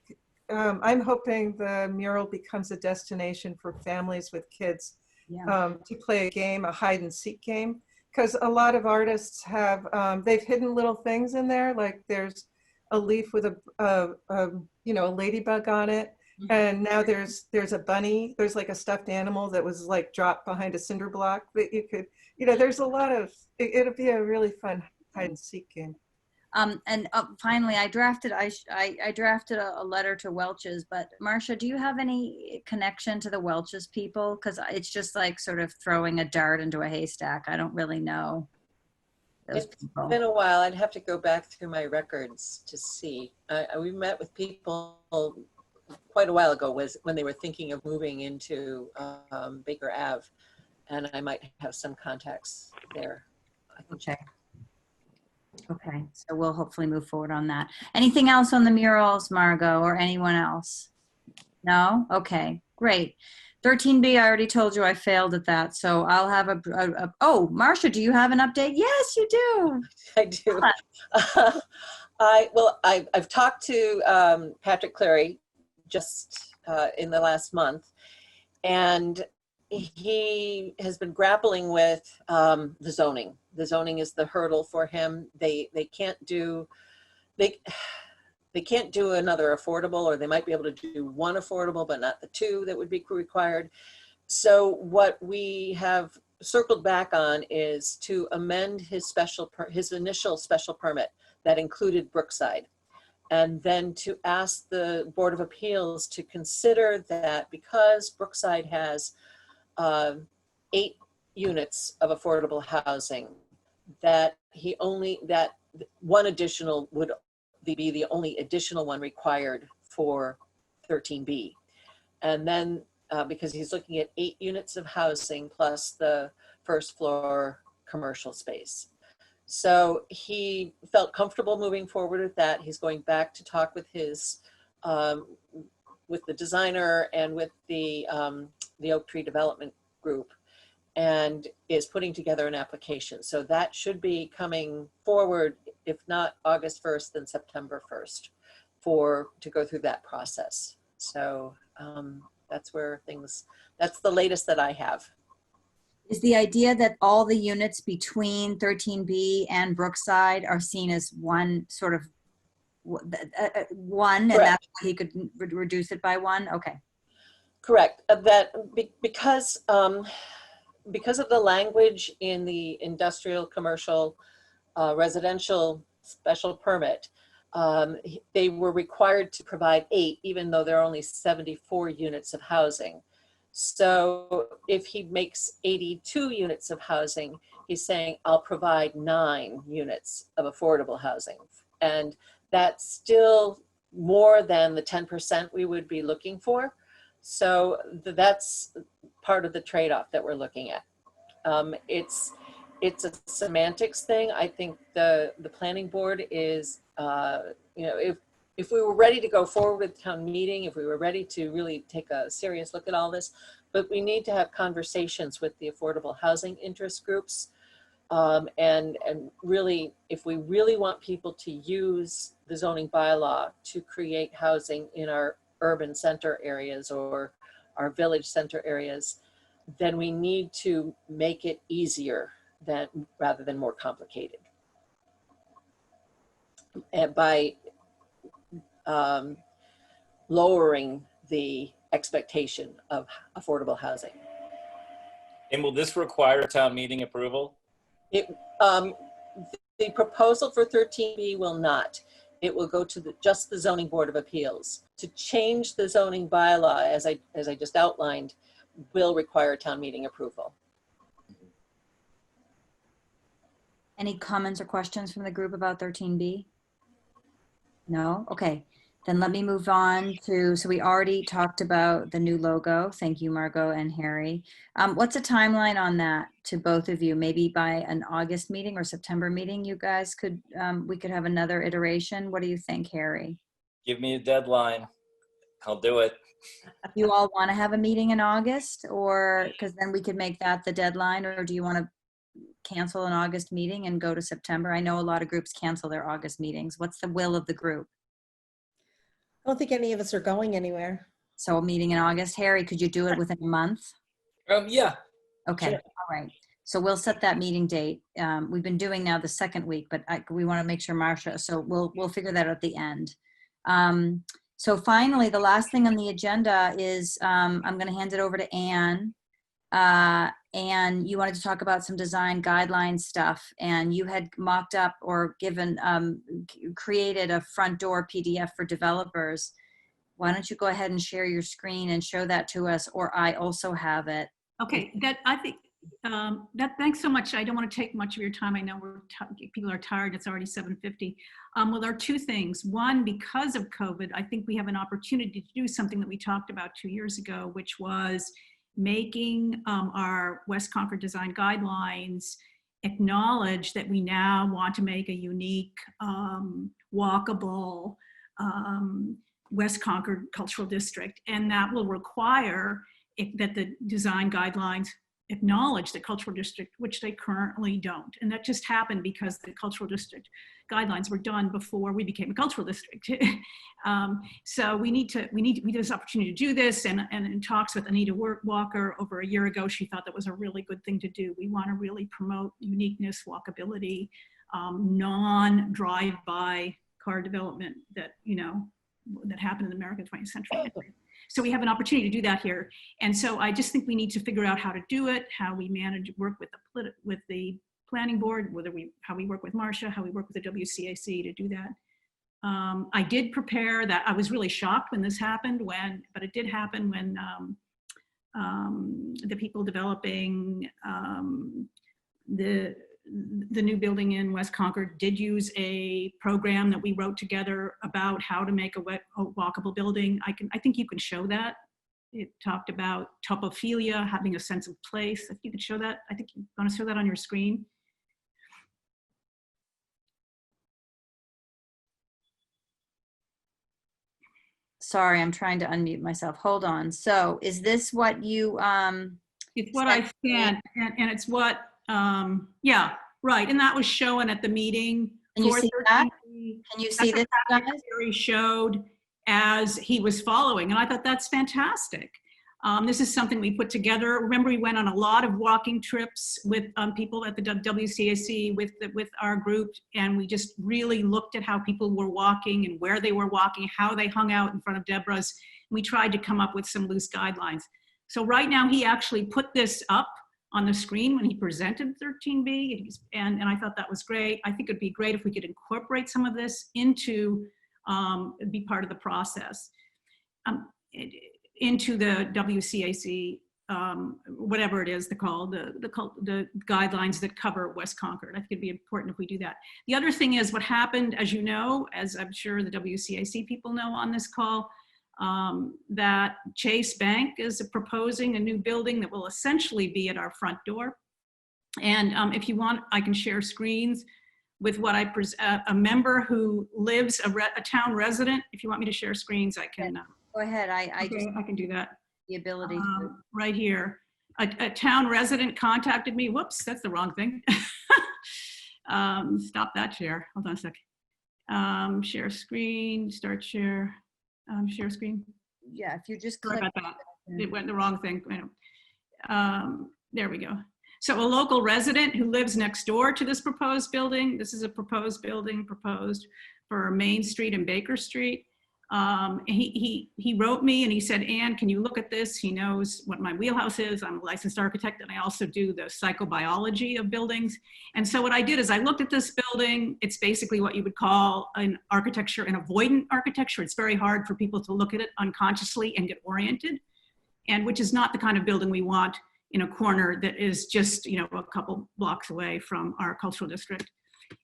I'm hoping the mural becomes a destination for families with kids to play a game, a hide and seek game, because a lot of artists have they've hidden little things in there, like there's a leaf with a ladybug on it. And now there's a bunny, there's like a stuffed animal that was like dropped behind a cinder block that you could, there's a lot of, it'll be a really fun hide and seek game. And finally, I drafted a letter to Welch's, but Marcia, do you have any connection to the Welch's people? Because it's just like sort of throwing a dart into a haystack. I don't really know those people. It's been a while. I'd have to go back through my records to see. We met with people quite a while ago, was when they were thinking of moving into Baker Ave, and I might have some contacts there. Okay, so we'll hopefully move forward on that. Anything else on the murals, Margot, or anyone else? No? Okay, great. 13B, I already told you I failed at that, so I'll have oh, Marcia, do you have an update? Yes, you do. I do. I've talked to Patrick Cleary just in the last month, and he has been grappling with the zoning. The zoning is the hurdle for him. They can't do another affordable, or they might be able to do one affordable, but not the 2 that would be required. So what we have circled back on is to amend his initial special permit that included Brookside, and then to ask the Board of Appeals to consider that because Brookside has 8 units of affordable housing, that one additional would be the only additional one required for 13B. And then because he's looking at 8 units of housing plus the first floor commercial space. So he felt comfortable moving forward with that. He's going back to talk with his with the designer and with the Oak Tree Development Group. and is putting together an application. So that should be coming forward, if not August 1st, then September 1st to go through that process. So that's where that's the latest that I have. Is the idea that all the units between 13B and Brookside are seen as one sort of one, and Correct. that's why he could reduce it by one? Okay. Correct. Because of the language in the industrial, commercial, residential special permit, they were required to provide 8, even though there are only 74 units of housing. So if he makes 82 units of housing, he's saying, I'll provide 9 units of affordable housing. And that's still more than the 10% we would be looking for. So that's part of the trade-off that we're looking at. It's a semantics thing. I think the planning board is, if we were ready to go forward with town meeting, if we were ready to really take a serious look at all this, but we need to have conversations with the affordable housing interest groups. And really, if we really want people to use the zoning bylaw to create housing in our urban center areas or our village center areas, then we need to make it easier rather than more complicated. And by lowering the expectation of affordable housing. And will this require town meeting approval? The proposal for 13B will not. It will go to just the Zoning Board of Appeals. To change the zoning bylaw, as I just outlined, will require town meeting approval. Any comments or questions from the group about 13B? No? Okay. Then let me move on to, so we already talked about the new logo. Thank you, Margot and Harry. What's a timeline on that to both of you? Maybe by an August meeting or September meeting, you guys could, we could have another iteration. What do you think, Harry? Give me a deadline. I'll do it. You all want to have a meeting in August, or because then we could make that the deadline, or do you want to cancel an August meeting and go to September? I know a lot of groups cancel their August meetings. What's the will of the group? I don't think any of us are going anywhere. So a meeting in August. Harry, could you do it within a month? Yeah. Okay. Sure. All right. So we'll set that meeting date. We've been doing now the second week, but we want to make sure Marcia, so we'll figure that out at the end. So finally, the last thing on the agenda is I'm going to hand it over to Anne. And you wanted to talk about some design guideline stuff, and you had mocked up or given, created a front door PDF for developers. Why don't you go ahead and share your screen and show that to us, or I also have it. Okay, I think, thanks so much. I don't want to take much of your time. I know people are tired. It's already 7:50. Well, there are two things. One, because of COVID, I think we have an opportunity to do something that we talked about 2 years ago, which was making our West Concord design guidelines acknowledge that we now want to make a unique, walkable West Concord cultural district. And that will require that the design guidelines acknowledge the cultural district, which they currently don't. And that just happened because the cultural district guidelines were done before we became a cultural district. So we have this opportunity to do this, and in talks with Anita Walker over a year ago, she thought that was a really good thing to do. We want to really promote uniqueness, walkability, non-drive-by car development that, that happened in the American 20th century. So we have an opportunity to do that here. And so I just think we need to figure out how to do it, how we work with the planning board, how we work with Marcia, how we work with the WCAC to do that. I did prepare that. I was really shocked when this happened, but it did happen when the people developing the new building in West Concord did use a program that we wrote together about how to make a walkable building. I think you can show that. It talked about topophilia, having a sense of place. If you could show that, I think you want to show that on your screen. Sorry, I'm trying to unmute myself. Hold on. So is this what you, It's what I sent, and it's what, yeah, right. And that was shown at the meeting. Can you see that? 413B. Can you That's see what this, Patrick guys? Carey showed as he was following. And I thought that's fantastic. This is something we put together. Remember, we went on a lot of walking trips with people at the WCAC with our group, and we just really looked at how people were walking and where they were walking, how they hung out in front of Deborah's. We tried to come up with some loose guidelines. So right now, he actually put this up on the screen when he presented 13B, and I thought that was great. I think it'd be great if we could incorporate some of this into, be part of the process. Into the WCAC, whatever it is, the guidelines that cover West Concord. I think it'd be important if we do that. The other thing is what happened, as you know, as I'm sure the WCAC people know on this call, that Chase Bank is proposing a new building that will essentially be at our front door. And if you want, I can share screens with what a member who lives, a town resident. If you want me to share screens, I can. Go ahead. I can do that. The ability right here. A town resident contacted me. Whoops, that's the wrong thing. Stop that share. Hold on a sec. Share screen, start share, share screen. Yeah, if you just Sorry click. about that. It went the wrong thing. There we go. So a local resident who lives next door to this proposed building, this is a proposed building proposed for Main Street and Baker Street. He wrote me and he said, Ann, can you look at this? He knows what my wheelhouse is. I'm a licensed architect and I also do the psychobiology of buildings. And so what I did is I looked at this building. It's basically what you would call an architecture, an avoidant architecture. It's very hard for people to look at it unconsciously and get oriented, and which is not the kind of building we want in a corner that is just, you know, a couple blocks away from our cultural district.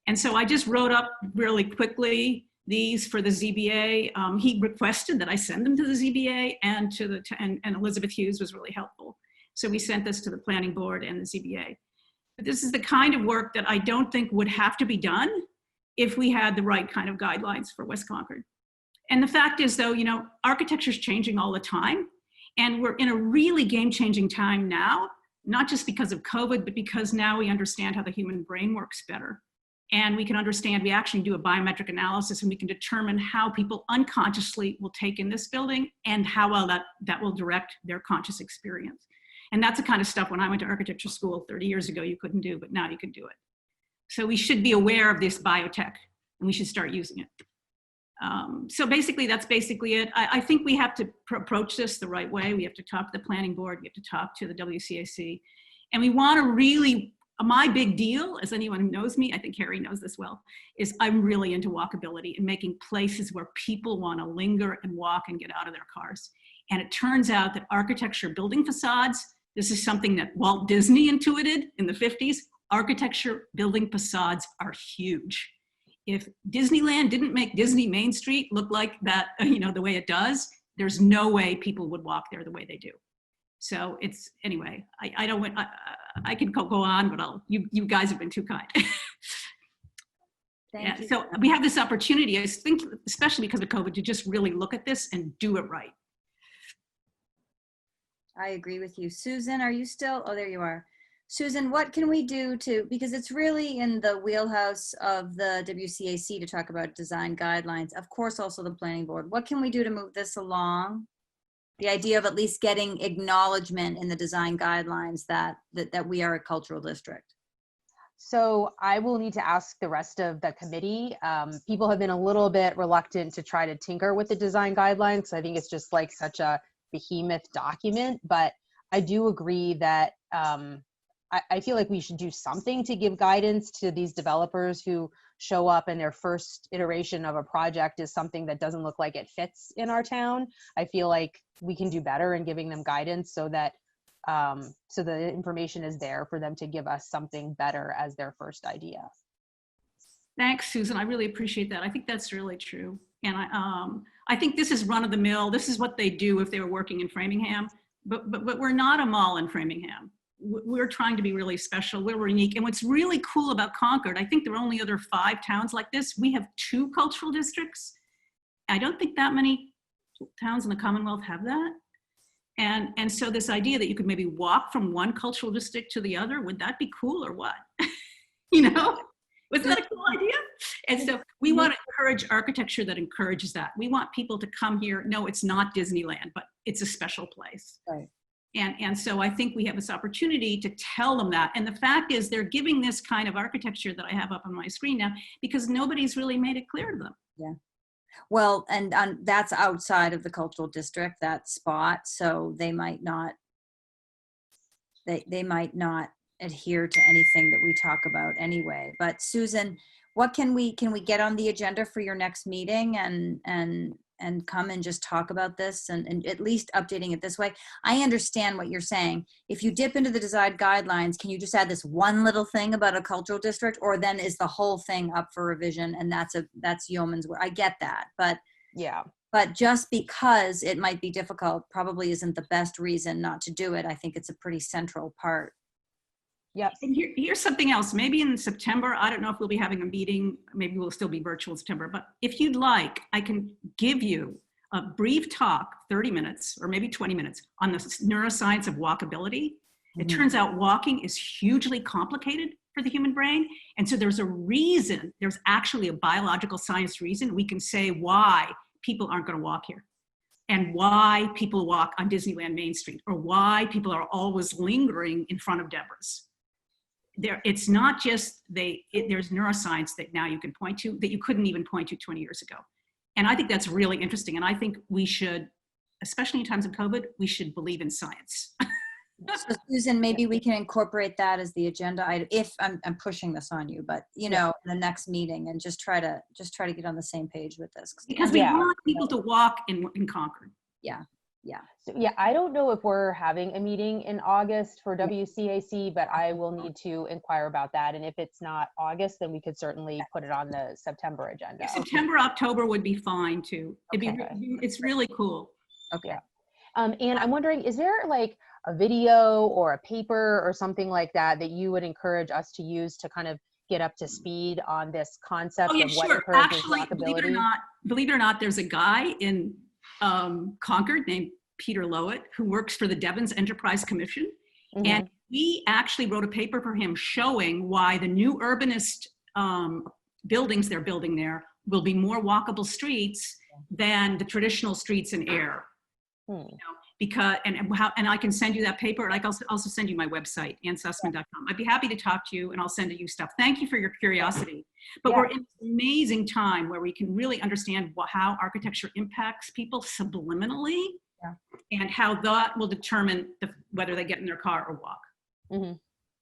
And so I just wrote up really quickly these for the ZBA. He requested that I send them to the ZBA and to the, and Elizabeth Hughes was really helpful. So we sent this to the planning board and the ZBA. But this is the kind of work that I don't think would have to be done if we had the right kind of guidelines for West Concord. And the fact is though, you know, architecture is changing all the time. And we're in a really game-changing time now, not just because of COVID, but because now we understand how the human brain works better. And we can understand, we actually do a biometric analysis and we can determine how people unconsciously will take in this building and how well that will direct their conscious experience. And that's the kind of stuff when I went to architecture school 30 years ago, you couldn't do, but now you can do it. So we should be aware of this biotech and we should start using it. So basically, that's basically it. I think we have to approach this the right way. We have to talk to the planning board. We have to talk to the WCAC. And we want to really, my big deal, as anyone who knows me, I think Harry knows this well, is I'm really into walkability and making places where people want to linger and walk and get out of their cars. And it turns out that architecture, building facades, this is something that Walt Disney intuited in the 50s. Architecture, building facades are huge. If Disneyland didn't make Disney Main Street look like that, you know, the way it does, there's no way people would walk there the way they do. So it's, anyway, I don't want, I could go on, but you guys have been too kind. Thank you. So we have this opportunity, I think, especially because of COVID, to just really look at this and do it right. I agree with you. Susan, are you still? Oh, there you are. Susan, what can we do to, because it's really in the wheelhouse of the WCAC to talk about design guidelines, of course also the planning board. What can we do to move this along? The idea of at least getting acknowledgement in the design guidelines that we are a cultural district. So I will need to ask the rest of the committee. People have been a little bit reluctant to try to tinker with the design guidelines. I think it's just like such a behemoth document, but I do agree that I feel like we should do something to give guidance to these developers who show up and their first iteration of a project is something that doesn't look like it fits in our town. I feel like we can do better in giving them guidance so that so the information is there for them to give us something better as their first idea. Thanks, Susan. I really appreciate that. I think that's really true. And I think this is run of the mill. This is what they do if they were working in Framingham, but we're not a mall in Framingham. We're trying to be really special. We're unique. And what's really cool about Concord, I think there are only other 5 towns like this. We have 2 cultural districts. I don't think that many towns in the Commonwealth have that. And so this idea that you could maybe walk from one cultural district to the other, would that be cool or what? You know, wasn't that a cool idea? And so we want to encourage architecture that encourages that. We want people to come here. No, it's not Disneyland, but it's a special place. Right. And so I think we have this opportunity to tell them that. And the fact is they're giving this kind of architecture that I have up on my screen now because nobody's really made it clear to them. Yeah. Well, and that's outside of the cultural district, that spot. So they might not, they might not adhere to anything that we talk about anyway. But Susan, what can we get on the agenda for your next meeting and come and just talk about this and at least updating it this way? I understand what you're saying. If you dip into the design guidelines, can you just add this one little thing about a cultural district, or then is the whole thing up for revision? And that's yeoman's work. I get that, but Yeah. but just because it might be difficult probably isn't the best reason not to do it. I think it's a pretty central part. Yep. And here's something else. Maybe in September, I don't know if we'll be having a meeting. Maybe we'll still be virtual in September. But if you'd like, I can give you a brief talk, 30 minutes or maybe 20 minutes, on the neuroscience of walkability. It turns out walking is hugely complicated for the human brain. And so there's a reason, there's actually a biological science reason we can say why people aren't going to walk here, and why people walk on Disneyland Main Street, or why people are always lingering in front of Deborah's. It's not just there's neuroscience that now you can point to that you couldn't even point to 20 years ago. And I think that's really interesting. And I think we should, especially in times of COVID, we should believe in science. So Susan, maybe we can incorporate that as the agenda item, if I'm pushing this on you, but in the next meeting, and just try to get on the same page with this. Because we want people to walk in Concord. Yeah. Yeah. So, yeah, I don't know if we're having a meeting in August for WCAC, but I will need to inquire about that. And if it's not August, then we could certainly put it on the September agenda. September, October would be fine too. It's really cool. Okay. And I'm wondering, is there like a video or a paper or something like that you would encourage us to use to kind of get up to speed on this concept of what encourages Actually, walkability? Believe it or not, there's a guy in Concord named Peter Lowett who works for the Devon's Enterprise Commission. And we actually wrote a paper for him showing why the new urbanist buildings they're building there will be more walkable streets than the traditional streets in air. You know, because and I can send you that paper, and I can also send you my website, annsussman.com. I'd be happy to talk to you, and I'll send you stuff. Thank you for your curiosity. But we're in an amazing time where we can really understand how architecture impacts people subliminally, and how that will determine whether they get in their car or walk.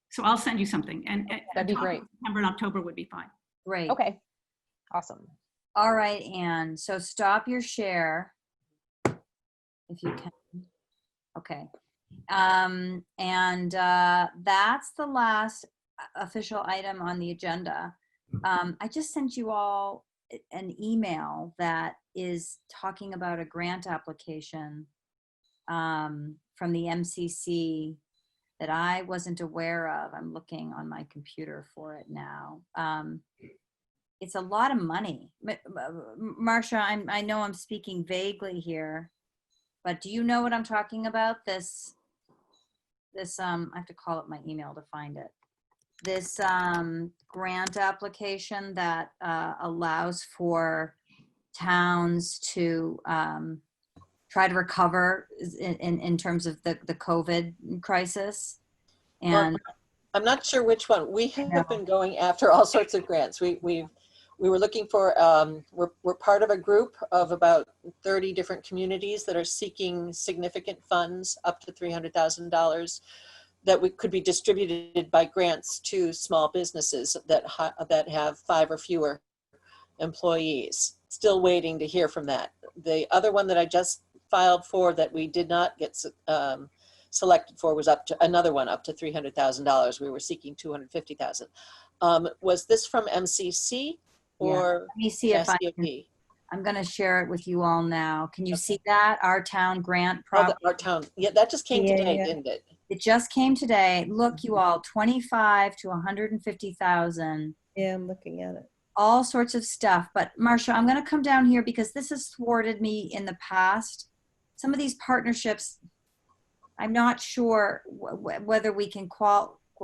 So I'll send you something, and that'd be great. September and October would be fine. Great. Okay. Awesome. All right, Anne. So stop your share if you can. Okay. That's the last official item on the agenda. I just sent you all an email that is talking about a grant application from the MCC that I wasn't aware of. I'm looking on my computer for it now. It's a lot of money. Marcia, I know I'm speaking vaguely here, but do you know what I'm talking about? This I have to call up my email to find it. This grant application that allows for towns to try to recover in terms of the COVID crisis. And I'm not sure which one. We have been going after all sorts of grants. We were looking for, we're part of a group of about 30 different communities that are seeking significant funds up to $300,000 that could be distributed by grants to small businesses that have 5 or fewer employees. Still waiting to hear from that. The other one that I just filed for that we did not get selected for was up to $300,000. We were seeking $250,000. Was this from MCC? Or let me see if I'm going to share it with you all now. Can you see that? Our town grant project. Our town. Yeah, that just came today, didn't it? It just came today. Look, you all, 25 to 150,000. Yeah, I'm looking at it. All sorts of stuff. But Marcia, I'm going to come down here because this has thwarted me in the past. Some of these partnerships, I'm not sure whether we can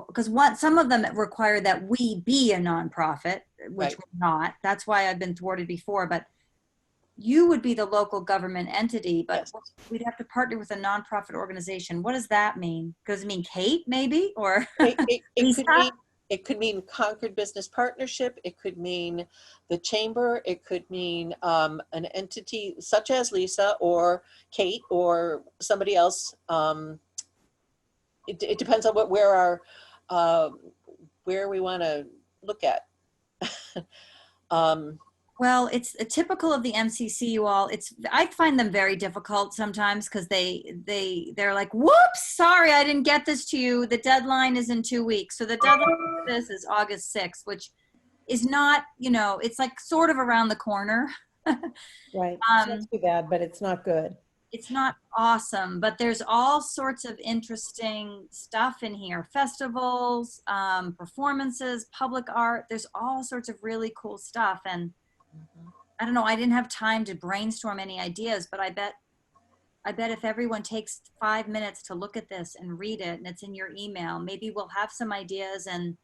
because some of them require that we be a nonprofit, which Right. we're not. That's why I've been thwarted before, but you would be the local government entity, but Yes. we'd have to partner with a nonprofit organization. What does that mean? Does it mean Kate, maybe? Or It Lisa? could mean Concord Business Partnership. It could mean the chamber. It could mean an entity such as Lisa or Kate or somebody else. It depends on where we want to look at. Well, it's typical of the MCC, you all. I find them very difficult sometimes because they're like, whoops, sorry, I didn't get this to you. The deadline is in 2 weeks. So the deadline for this is August 6th, which is not, it's like sort of around the corner. Right. It's not too bad, but it's not good. It's not awesome, but there's all sorts of interesting stuff in here. Festivals, performances, public art. There's all sorts of really cool stuff. And I don't know, I didn't have time to brainstorm any ideas, but I bet if everyone takes 5 minutes to look at this and read it and it's in your email, maybe we'll have some ideas and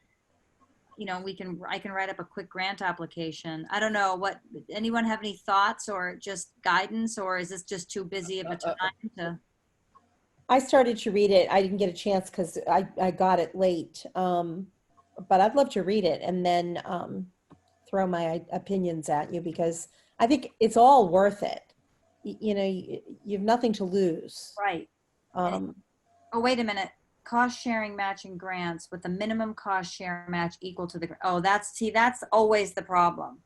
I can write up a quick grant application. I don't know, anyone have any thoughts or just guidance, or is this just too busy of a time to? I started to read it. I didn't get a chance because I got it late. But I'd love to read it and then throw my opinions at you because I think it's all worth it. You have nothing to lose. Right. Oh, wait a minute. Cost sharing matching grants with the minimum cost share match equal to that's always the problem.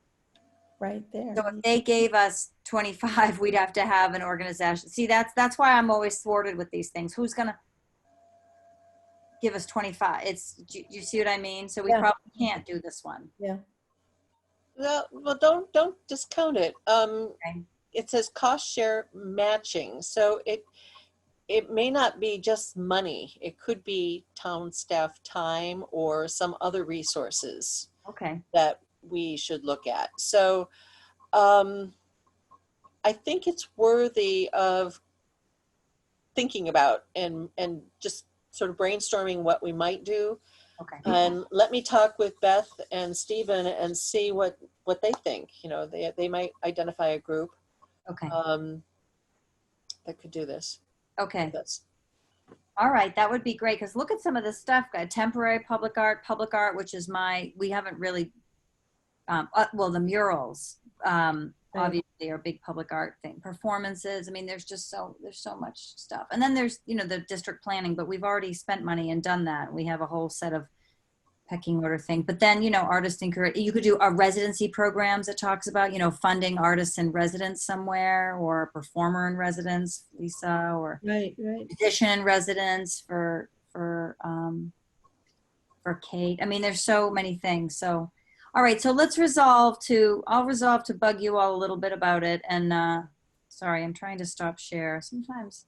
Right there. So if they gave us 25, we'd have to have an organization. See, that's why I'm always thwarted with these things. Who's gonna give us 25? You see what I mean? So we probably can't do this one. Yeah. Well, don't discount it. Okay. It says cost share matching, so it may not be just money. It could be town staff time or some other resources Okay. that we should look at. So I think it's worthy of thinking about and just sort of brainstorming what we might do. Okay. And let me talk with Beth and Stephen and see what they think. They might identify a group Okay. that could do this. Okay. That's All right, that would be great because look at some of this stuff. Temporary public art, which is we haven't really, the murals obviously are big public art thing. Performances, I mean, there's so much stuff. And then there's, the district planning, but we've already spent money and done that. We have a whole set of pecking order thing. But then, artist encourage, you could do a residency programs that talks about, funding artists in residence somewhere or a performer in residence, Lisa, or right. musician in residence for Kate. I mean, there's so many things. So, all right. So I'll resolve to bug you all a little bit about it. And sorry, I'm trying to stop share. Sometimes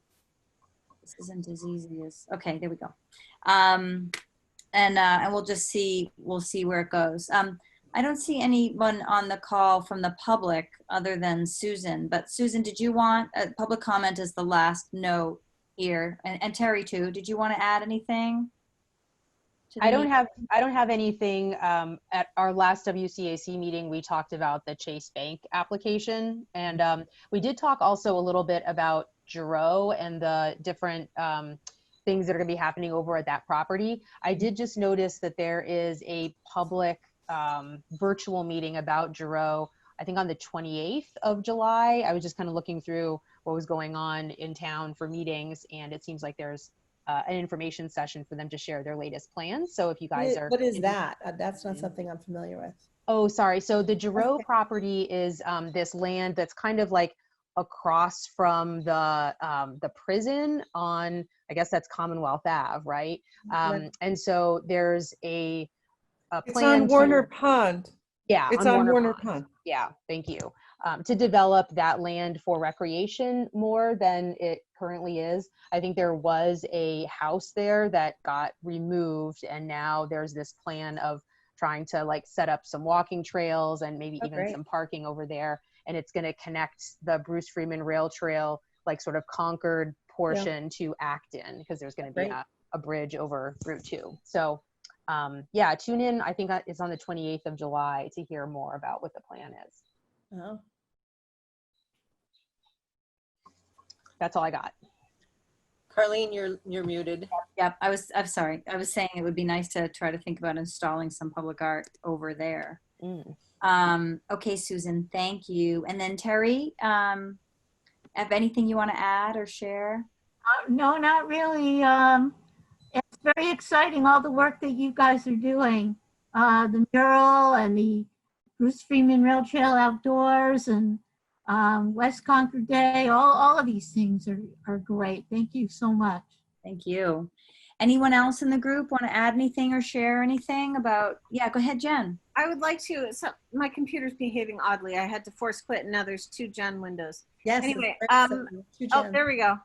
this isn't as easy as, okay, there we go. And we'll see where it goes. I don't see anyone on the call from the public other than Susan, but Susan, did you want public comment as the last note here? And Terry too, did you want to add anything? I don't have anything. At our last WCAC meeting, we talked about the Chase Bank application. And we did talk also a little bit about Giroux and the different things that are going to be happening over at that property. I did just notice that there is a public virtual meeting about Giroux, I think on the 28th of July. I was just kind of looking through what was going on in town for meetings, and it seems like there's an information session for them to share their latest plans. So if you guys are— What is that? That's not something I'm familiar with. Oh, sorry. So the Giroux property is this land that's kind of like across from the prison on, I guess that's Commonwealth Ave, right? And so there's a plan. It's on Warner Pond. Yeah, it's on Warner Pond. Yeah, thank you. To develop that land for recreation more than it currently is. I think there was a house there that got removed, and now there's this plan of trying to like set up some walking trails and maybe even some parking over there. And it's going to connect the Bruce Freeman Rail Trail, like sort of Concord portion to Acton because there's going to be Great. a bridge over Route 2. So yeah, tune in. I think it's on the 28th of July to hear more about what the plan is. Oh. That's all I got. Carlene, you're muted. Yep, I'm sorry. I was saying it would be nice to try to think about installing some public art over there. Okay, Susan, thank you. And then Terry, have anything you want to add or share? No, not really. It's very exciting, all the work that you guys are doing. The mural and the Bruce Freeman Rail Trail Outdoors and West Concord Day, all of these things are great. Thank you so much. Thank you. Anyone else in the group want to add anything or share anything about, yeah, go ahead, Jen. I would like to, so my computer's behaving oddly. I had to force quit and now there's 2 Jen windows. Yes. Anyway, it's great. Two oh, Jen. there we go.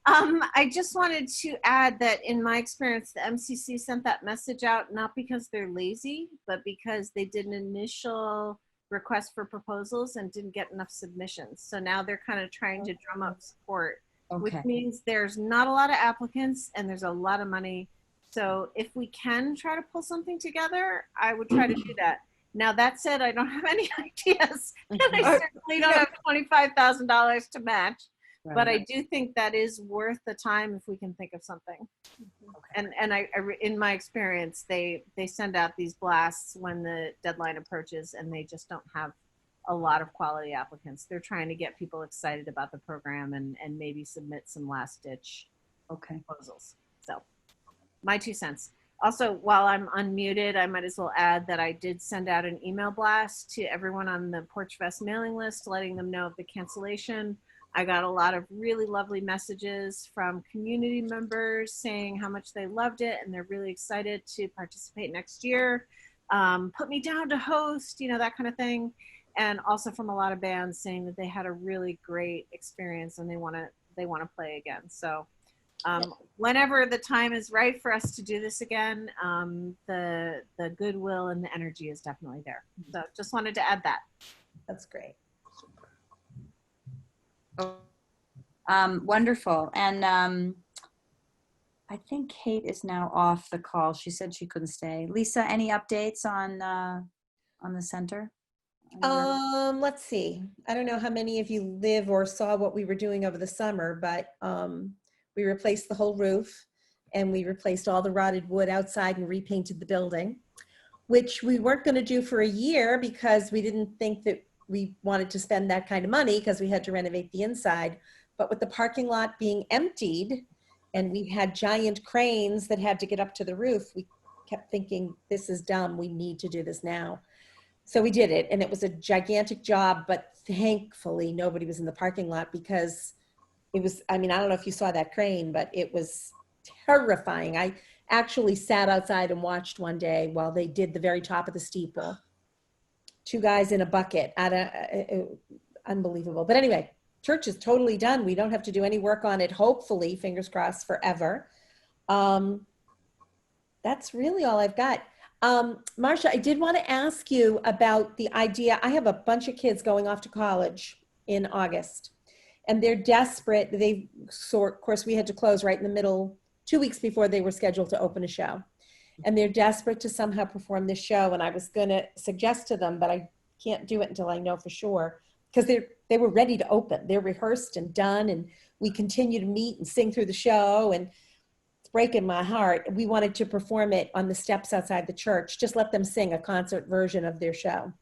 I just wanted to add that in my experience, the MCC sent that message out, not because they're lazy, but because they did an initial request for proposals and didn't get enough submissions. So now they're kind of trying to drum up support, which means there's not a lot of applicants and there's a lot of money. So if we can try to pull something together, I would try to do that. Now, that said, I don't have any ideas, and I certainly don't have $25,000 to match. But I do think that is worth the time if we can think of something. And I in my experience, they send out these blasts when the deadline approaches, and they just don't have a lot of quality applicants. They're trying to get people excited about the program and maybe submit some last ditch proposals. So my 2 cents. Also, while I'm unmuted, I might as well add that I did send out an email blast to everyone on the Porch Fest mailing list, letting them know of the cancellation. I got a lot of really lovely messages from community members saying how much they loved it and they're really excited to participate next year. Put me down to host, you know, that kind of thing. And also from a lot of bands saying that they had a really great experience and they want to play again. So whenever the time is right for us to do this again, the goodwill and the energy is definitely there. So just wanted to add that. That's great. Wonderful. And I think Kate is now off the call. She said she couldn't stay. Lisa, any updates on the center? Let's see. I don't know how many of you live or saw what we were doing over the summer, but we replaced the whole roof and we replaced all the rotted wood outside and repainted the building, which we weren't going to do for a year because we didn't think that we wanted to spend that kind of money because we had to renovate the inside. But with the parking lot being emptied and we had giant cranes that had to get up to the roof, we kept thinking, this is dumb. We need to do this now. So we did it, and it was a gigantic job, but thankfully nobody was in the parking lot because it was, I mean, I don't know if you saw that crane, but it was terrifying. I actually sat outside and watched one day while they did the very top of the steeple. 2 guys in a bucket, unbelievable. But anyway, church is totally done. We don't have to do any work on it, hopefully, fingers crossed, forever. That's really all I've got. Marcia, I did want to ask you about the idea. I have a bunch of kids going off to college in August, and they're desperate. Of course, we had to close right in the middle, 2 weeks before they were scheduled to open a show. And they're desperate to somehow perform this show. And I was going to suggest to them, but I can't do it until I know for sure, because they were ready to open. They're rehearsed and done, and we continue to meet and sing through the show, and it's breaking my heart. We wanted to perform it on the steps outside the church, just let them sing a concert version of their show.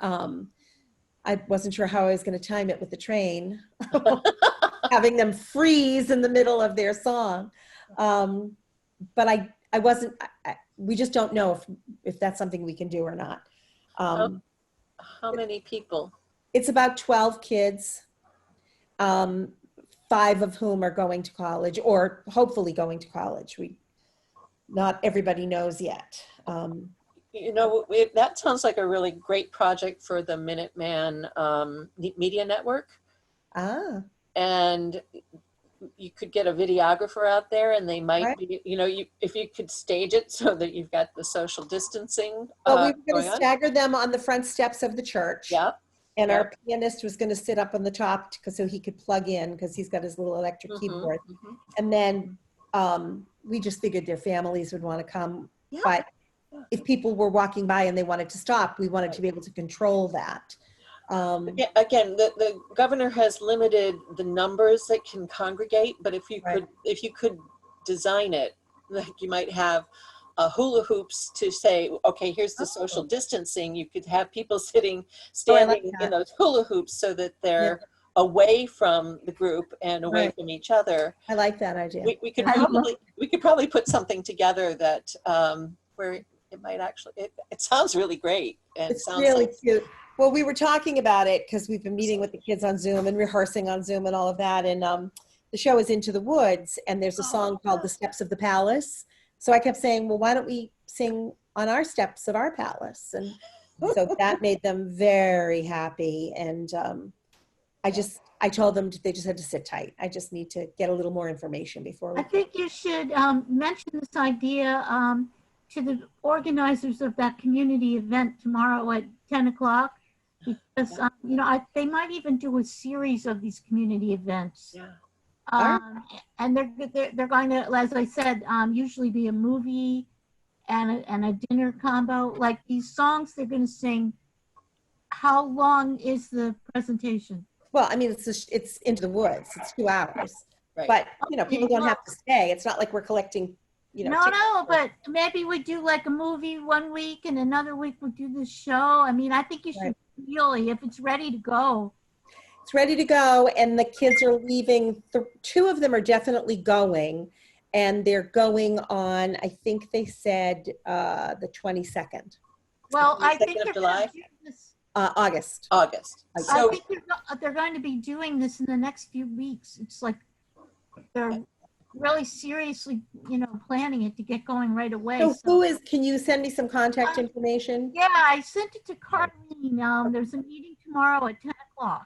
I wasn't sure how I was going to time it with the train, having them freeze in the middle of their song. But we just don't know if that's something we can do or not. How many people? It's about 12 kids, 5 of whom are going to college or hopefully going to college. Not everybody knows yet. You know, that sounds like a really great project for the Minuteman Media Network. And you could get a videographer out there, and they might be, you know, if you could stage it so that you've got the social distancing. Well, we were going to stagger them on the front steps of the church. Yeah. And Yeah. our pianist was going to sit up on the top so he could plug in because he's got his little electric Mhm, keyboard. mhm. And then we just figured their families would want to come. Yeah. But Yeah. if people were walking by and they wanted to stop, we wanted to be able to control that. Again, the governor has limited the numbers that can congregate, but if you Right. could design it, like you might have hula hoops to say, okay, here's the social distancing. You could have people standing in those hula hoops so that they're away from the group and away Right. from each other. I like that idea. We could probably put something together that where it might actually it sounds really great and It's sounds really like cute. Well, we were talking about it because we've been meeting with the kids on Zoom and rehearsing on Zoom and all of that. And the show is Into the Woods, and there's a song called The Steps of the Palace. So I kept saying, well, why don't we sing on our steps of our palace? And so that made them very happy. And I told them they just had to sit tight. I just need to get a little more information before we. I think you should mention this idea to the organizers of that community event tomorrow at 10 o'clock, because they might even do a series of these community events. Yeah. And they're going to, as I said, usually be a movie and a dinner combo. Like these songs they're going to sing. How long is the presentation? Well, I mean, it's Into the Woods. It's 2 hours. Right. But people don't have to stay. It's not like we're collecting. No, but maybe we do like a movie one week and another week we'll do the show. I mean, I think you should really, if it's ready to go. It's ready to go, and the kids are leaving. 2 of them are definitely going, and they're going on, I think they said the 22nd. Well, I think 22nd of July? August. August. I think they're going to be doing this in the next few weeks. It's like they're really seriously, planning it to get going right away. So can you send me some contact information? Yeah, I sent it to Carlene. There's a meeting tomorrow at 10 o'clock.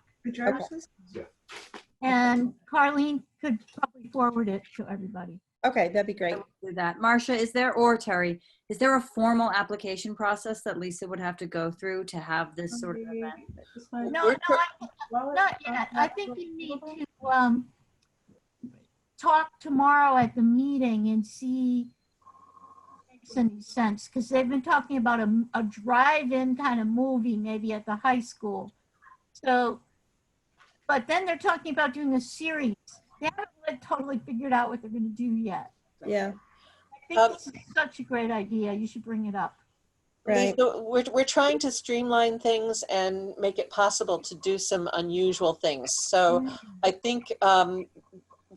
And Carlene could probably forward it to everybody. Okay, that'd be great. Do that. Marcia, or Terry, is there a formal application process that Lisa would have to go through to have this sort of event? No, not yet. I think you need to talk tomorrow at the meeting and see if it makes any sense, because they've been talking about a drive-in kind of movie maybe at the high school. So, but then they're talking about doing a series. They haven't totally figured out what they're going to do yet. Yeah. I think this is such a great idea. You should bring it up. Right. We're trying to streamline things and make it possible to do some unusual things. So I think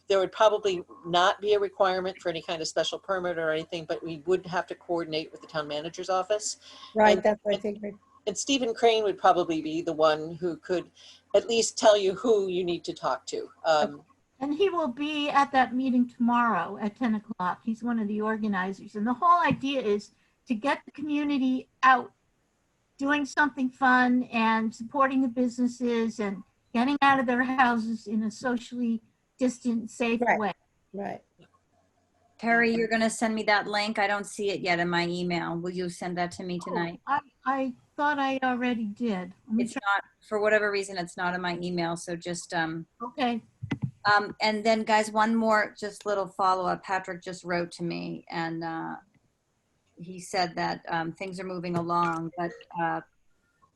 there would probably not be a requirement for any kind of special permit or anything, but we would have to coordinate with the town manager's office. Right, that's what I figured. And Stephen Crane would probably be the one who could at least tell you who you need to talk to. And he will be at that meeting tomorrow at 10 o'clock. He's one of the organizers. And the whole idea is to get the community out, doing something fun and supporting the businesses and getting out of their houses in a socially distant, safe way. Right. Terry, you're going to send me that link. I don't see it yet in my email. Will you send that to me tonight? I thought I already did. It's not, for whatever reason, it's not in my email. So just, okay. And then guys, one more just little follow-up. Patrick just wrote to me and he said that things are moving along, but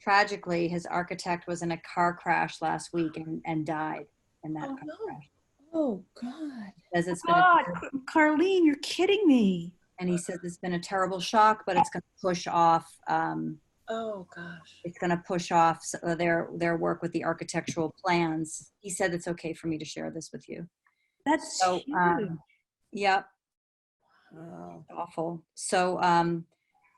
tragically his architect was in a car crash last week and died in that car crash. Oh God. Says it's been Carlene, you're kidding me. And he says it's been a terrible shock, but it's going to push off. Oh gosh. It's going to push off their work with the architectural plans. He said it's okay for me to share this with you. That's so. huge. Yep. Wow. Awful. So,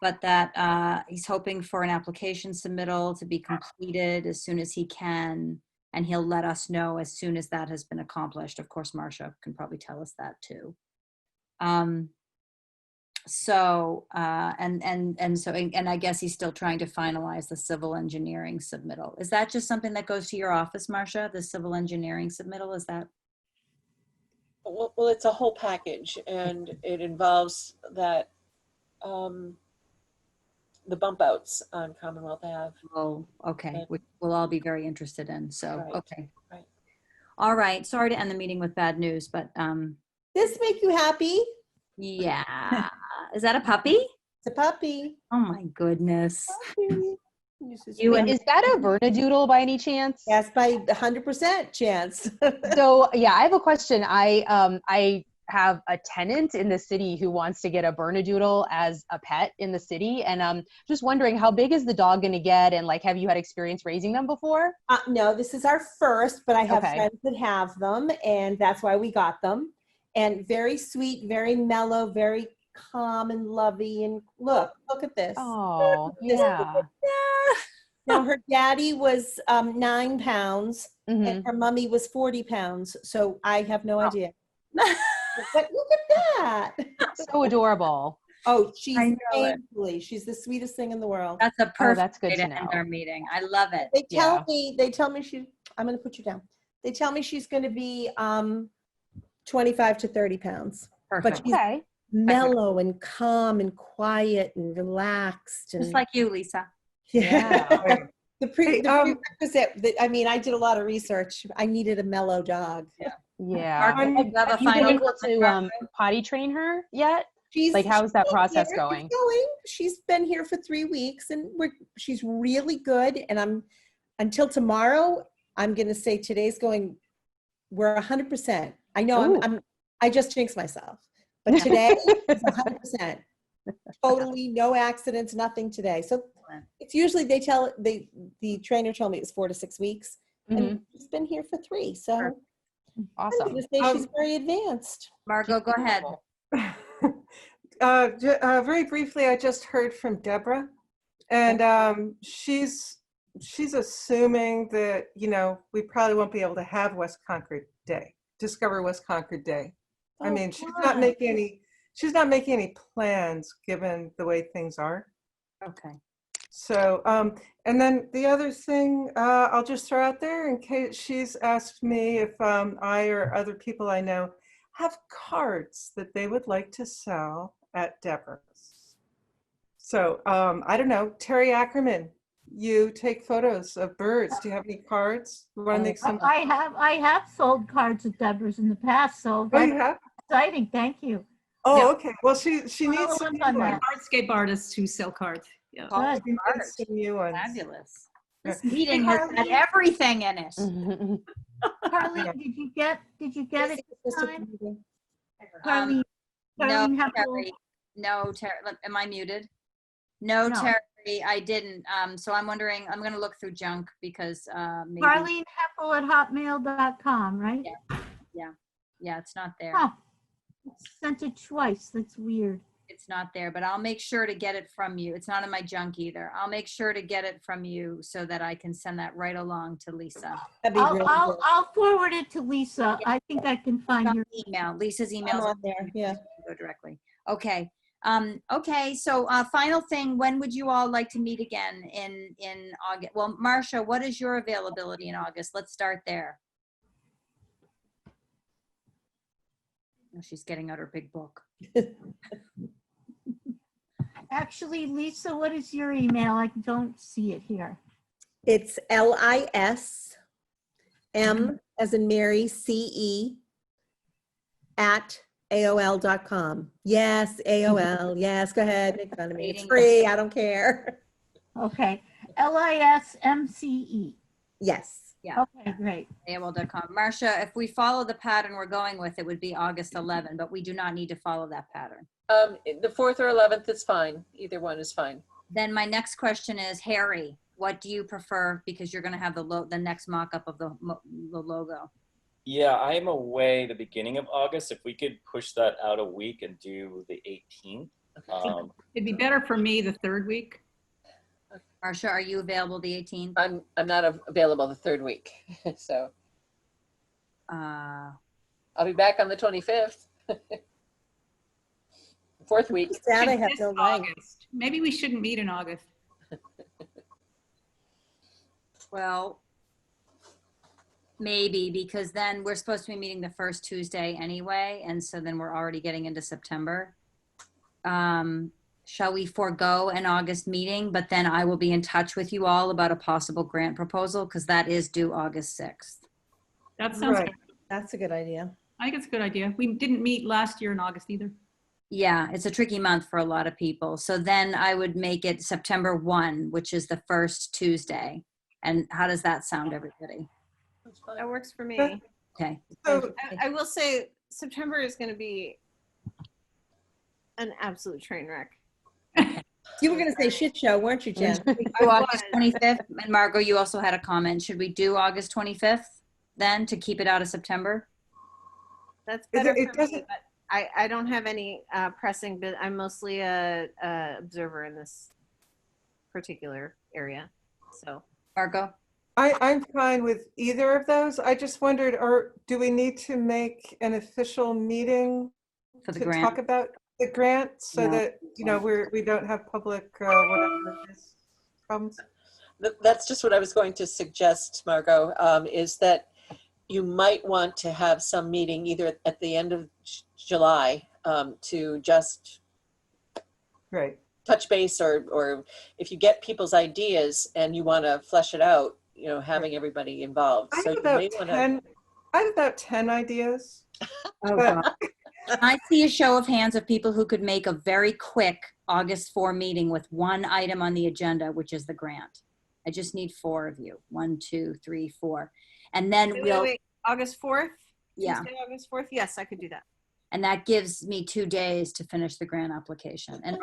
but that he's hoping for an application submittal to be completed as soon as he can, and he'll let us know as soon as that has been accomplished. Of course, Marcia can probably tell us that too. So, and I guess he's still trying to finalize the civil engineering submittal. Is that just something that goes to your office, Marcia, the civil engineering submittal? Is that? Well, it's a whole package, and it involves that the bump outs on Commonwealth Ave. Oh, okay, Right. which we'll all be very interested in, so, Right, okay. right. All right, sorry to end the meeting with bad news, but, This make you happy? yeah. Is that a puppy? It's a puppy. Oh, my goodness. Puppy. You and Is that a Bernedoodle by any chance? Yes, by 100% chance. So yeah, I have a question. I have a tenant in the city who wants to get a Bernedoodle as a pet in the city, and just wondering how big is the dog going to get, and like, have you had experience raising them before? No, this is our first, but I have Okay. friends that have them, and that's why we got them. And very sweet, very mellow, very calm and lovey. And look at this. Oh, This- yeah. Now her daddy was 9 pounds, Mhm. and her mummy was 40 pounds. So I have no idea. But look at that. So adorable. Oh, she's I know it. painfully. She's the sweetest thing in the world. That's a perfect that's good way to to end know. our meeting. I love it. They tell Yeah. me she, I'm going to put you down. They tell me she's going to be 25 to 30 pounds. Perfect. But she's Okay. mellow and calm and quiet and relaxed. And Just like you, Lisa. yeah. The Hey, prerequisite, I mean, I did a lot of research. I needed a mellow dog. Yeah. Mark, you have a Have you final been able comment? to potty train her yet? She's Like, how's that she's process here, going? She's been here for 3 weeks, and she's really good. And until tomorrow, I'm going to say today's going. We're 100%. I know Ooh. I just jinxed myself, but today is 100%. Totally no accidents, nothing today. So it's usually the trainer told me it was 4 to 6 weeks, and she's been here for 3. So I'm Awesome. going to say she's very advanced. Margot, go ahead. Very briefly, I just heard from Deborah, and she's assuming that, you know, we probably won't be able to have West Concord Day, Discover West Concord Day. I mean, she's not making any plans given the way things are. Okay. So, and then the other thing I'll just throw out there, in case she's asked me if I or other people I know have cards that they would like to sell at Deborah's. So I don't know, Terry Ackerman, you take photos of birds. Do you have any cards? You want to make some? I have sold cards at Deborah's in the past, so Oh, you that's have? exciting. Thank you. Oh, Yeah. okay. Well, she needs Follow some up new on ones. that. Hardscape artists who sell cards. Yeah. Call Good. She needs cards. some new ones. Fabulous. Yeah. This meeting has had everything in it. Carly, Yeah. did you get it this time? Um, Carly, No, Carleen Heppel. Terry. No, Terry. Am I muted? No, No. Terry, I didn't. So I'm wondering, I'm going to look through junk because maybe. Carleen Heppel at hotmail.com, right? Yeah, it's not there. Huh. Sent it twice. That's weird. It's not there, but I'll make sure to get it from you. It's not in my junk either. I'll make sure to get it from you so that I can send that right along to Lisa. That'd be really good. I'll forward it to Lisa. I think I can find your Email. Lisa's email I'm on there. Yeah. go directly. Okay. Okay. So final thing, when would you all like to meet again in August? Well, Marcia, what is your availability in August? Let's start there. Oh, she's getting out her big book. Actually, Lisa, what is your email? I don't see it here. It's LISM as in Mary, CE at AOL.com. Yes, AOL. Yes, go ahead. Make fun of me. It's free. I don't care. Okay. LISMCE. Yes. Yeah. Okay, great. AOL.com. Marcia, if we follow the pattern we're going with, it would be August 11, but we do not need to follow that pattern. The 4th or 11th is fine. Either one is fine. Then my next question is, Harry, what do you prefer? Because you're going to have the next mock-up of the logo. Yeah, I'm away the beginning of August. If we could push that out a week and do the 18th. It'd be better for me the 3rd week. Marcia, are you available the 18th? I'm not available the 3rd week, so I'll be back on the 25th. 4th week. Sad I have This no light. August. Maybe we shouldn't meet in August. Well, maybe, because then we're supposed to be meeting the first Tuesday anyway, and so then we're already getting into September. shall we forego an August meeting, but then I will be in touch with you all about a possible grant proposal because that is due August 6th. That sounds Right. good. That's a good idea. I think it's a good idea. We didn't meet last year in August either. Yeah, it's a tricky month for a lot of people. So then I would make it September 1, which is the first Tuesday. And how does that sound, everybody? That's fine. That works for me. Okay. So I will say September is going to be an absolute train wreck. You were going to say shit show, weren't you, Jen? Do August 25th. And Margot, you also had a comment. Should we do August 25th then to keep it out of September? That's It- better it for me, doesn't- but I don't have any pressing, but I'm mostly a observer in this particular area. So Margot? I'm fine with either of those. I just wondered, or do we need to make an official meeting For the to grant? talk about the grant so No. that, you know, we don't have public, whatever it is, problems? That's just what I was going to suggest, Margot, is that you might want to have some meeting either at the end of July to just Right. touch base, or if you get people's ideas and you want to flesh it out, you know, having everybody involved. I So have you may about want 10, I have about 10 ideas. Oh, But- God. Can I see a show of hands of people who could make a very quick August 4 meeting with one item on the agenda, which is the grant? I just need 4 of you. 1, 2, 3, 4. And then we'll, wait, August 4th? yeah. Tuesday, August 4th? Yes, I could do that. And that gives me 2 days to finish the grant application. And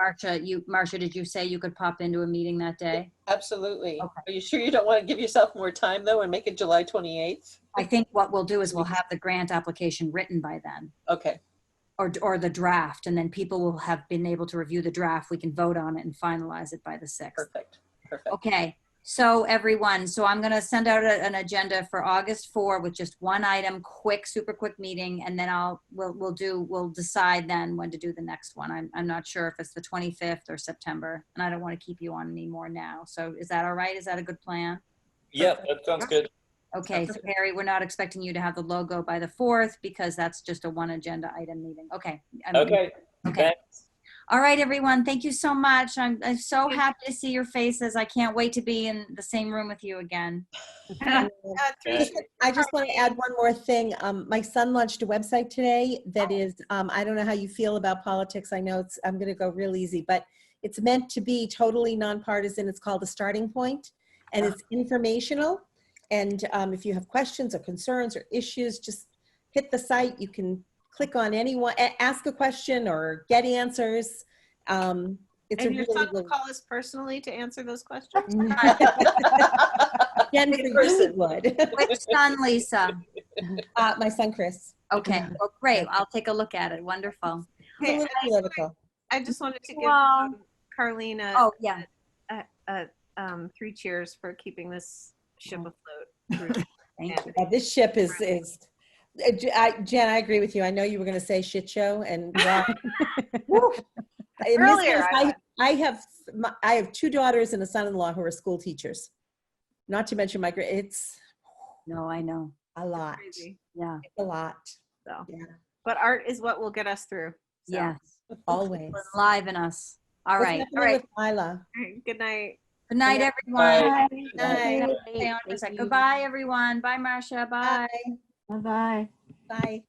Marcia, did you say you could pop into a meeting that day? Absolutely. Okay. Are you sure you don't want to give yourself more time though and make it July 28th? I think what we'll do is we'll have the grant application written by then, Okay. or the draft, and then people will have been able to review the draft. We can vote on it and finalize it by the 6th. Perfect. Perfect. Okay, so everyone, so I'm gonna send out an agenda for August 4 with just one item, super quick meeting, and then we'll decide then when to do the next one. I'm not sure if it's the 25th or September, and I don't want to keep you on anymore now. So is that all right? Is that a good plan? Yep, that sounds good. Okay, so Harry, we're not expecting you to have the logo by the 4th because that's just a one agenda item meeting. Okay. Okay. Okay. Thanks. All right, everyone. Thank you so much. I'm so happy to see your faces. I can't wait to be in the same room with you again. Yeah. I just want to add one more thing. My son launched a website today that is, I don't know how you feel about politics. I know I'm going to go real easy, but it's meant to be totally nonpartisan. It's called The Starting Point, and it's informational. And if you have questions or concerns or issues, just hit the site. You can click on anyone, ask a question or get answers. It's And a your really, son will really call us personally to answer those questions? Jen, for you, he would. Which son, Lisa? My son, Chris. Okay, well, great. I'll take a look at it. Wonderful. It's a little political. I just wanted to give Well, Carlene oh, yeah. 3 cheers for keeping this ship afloat. Thank you. Yeah, this ship is Jen, I agree with you. I know you were going to say shit show, and woo. In this Earlier, case, I have 2 daughters and a son-in-law who are school teachers. Not to mention it's No, I know. a lot. Crazy. Yeah. It's a lot. So, Yeah, but art is what will get us through. So. Yes. always. Enliven us. All What's right. happening All right. with Lila? All right, good night. Good night, Bye. everyone. Night. Stay on for a sec. Goodbye, everyone. Bye, Marcia. Bye. Bye-bye. Bye.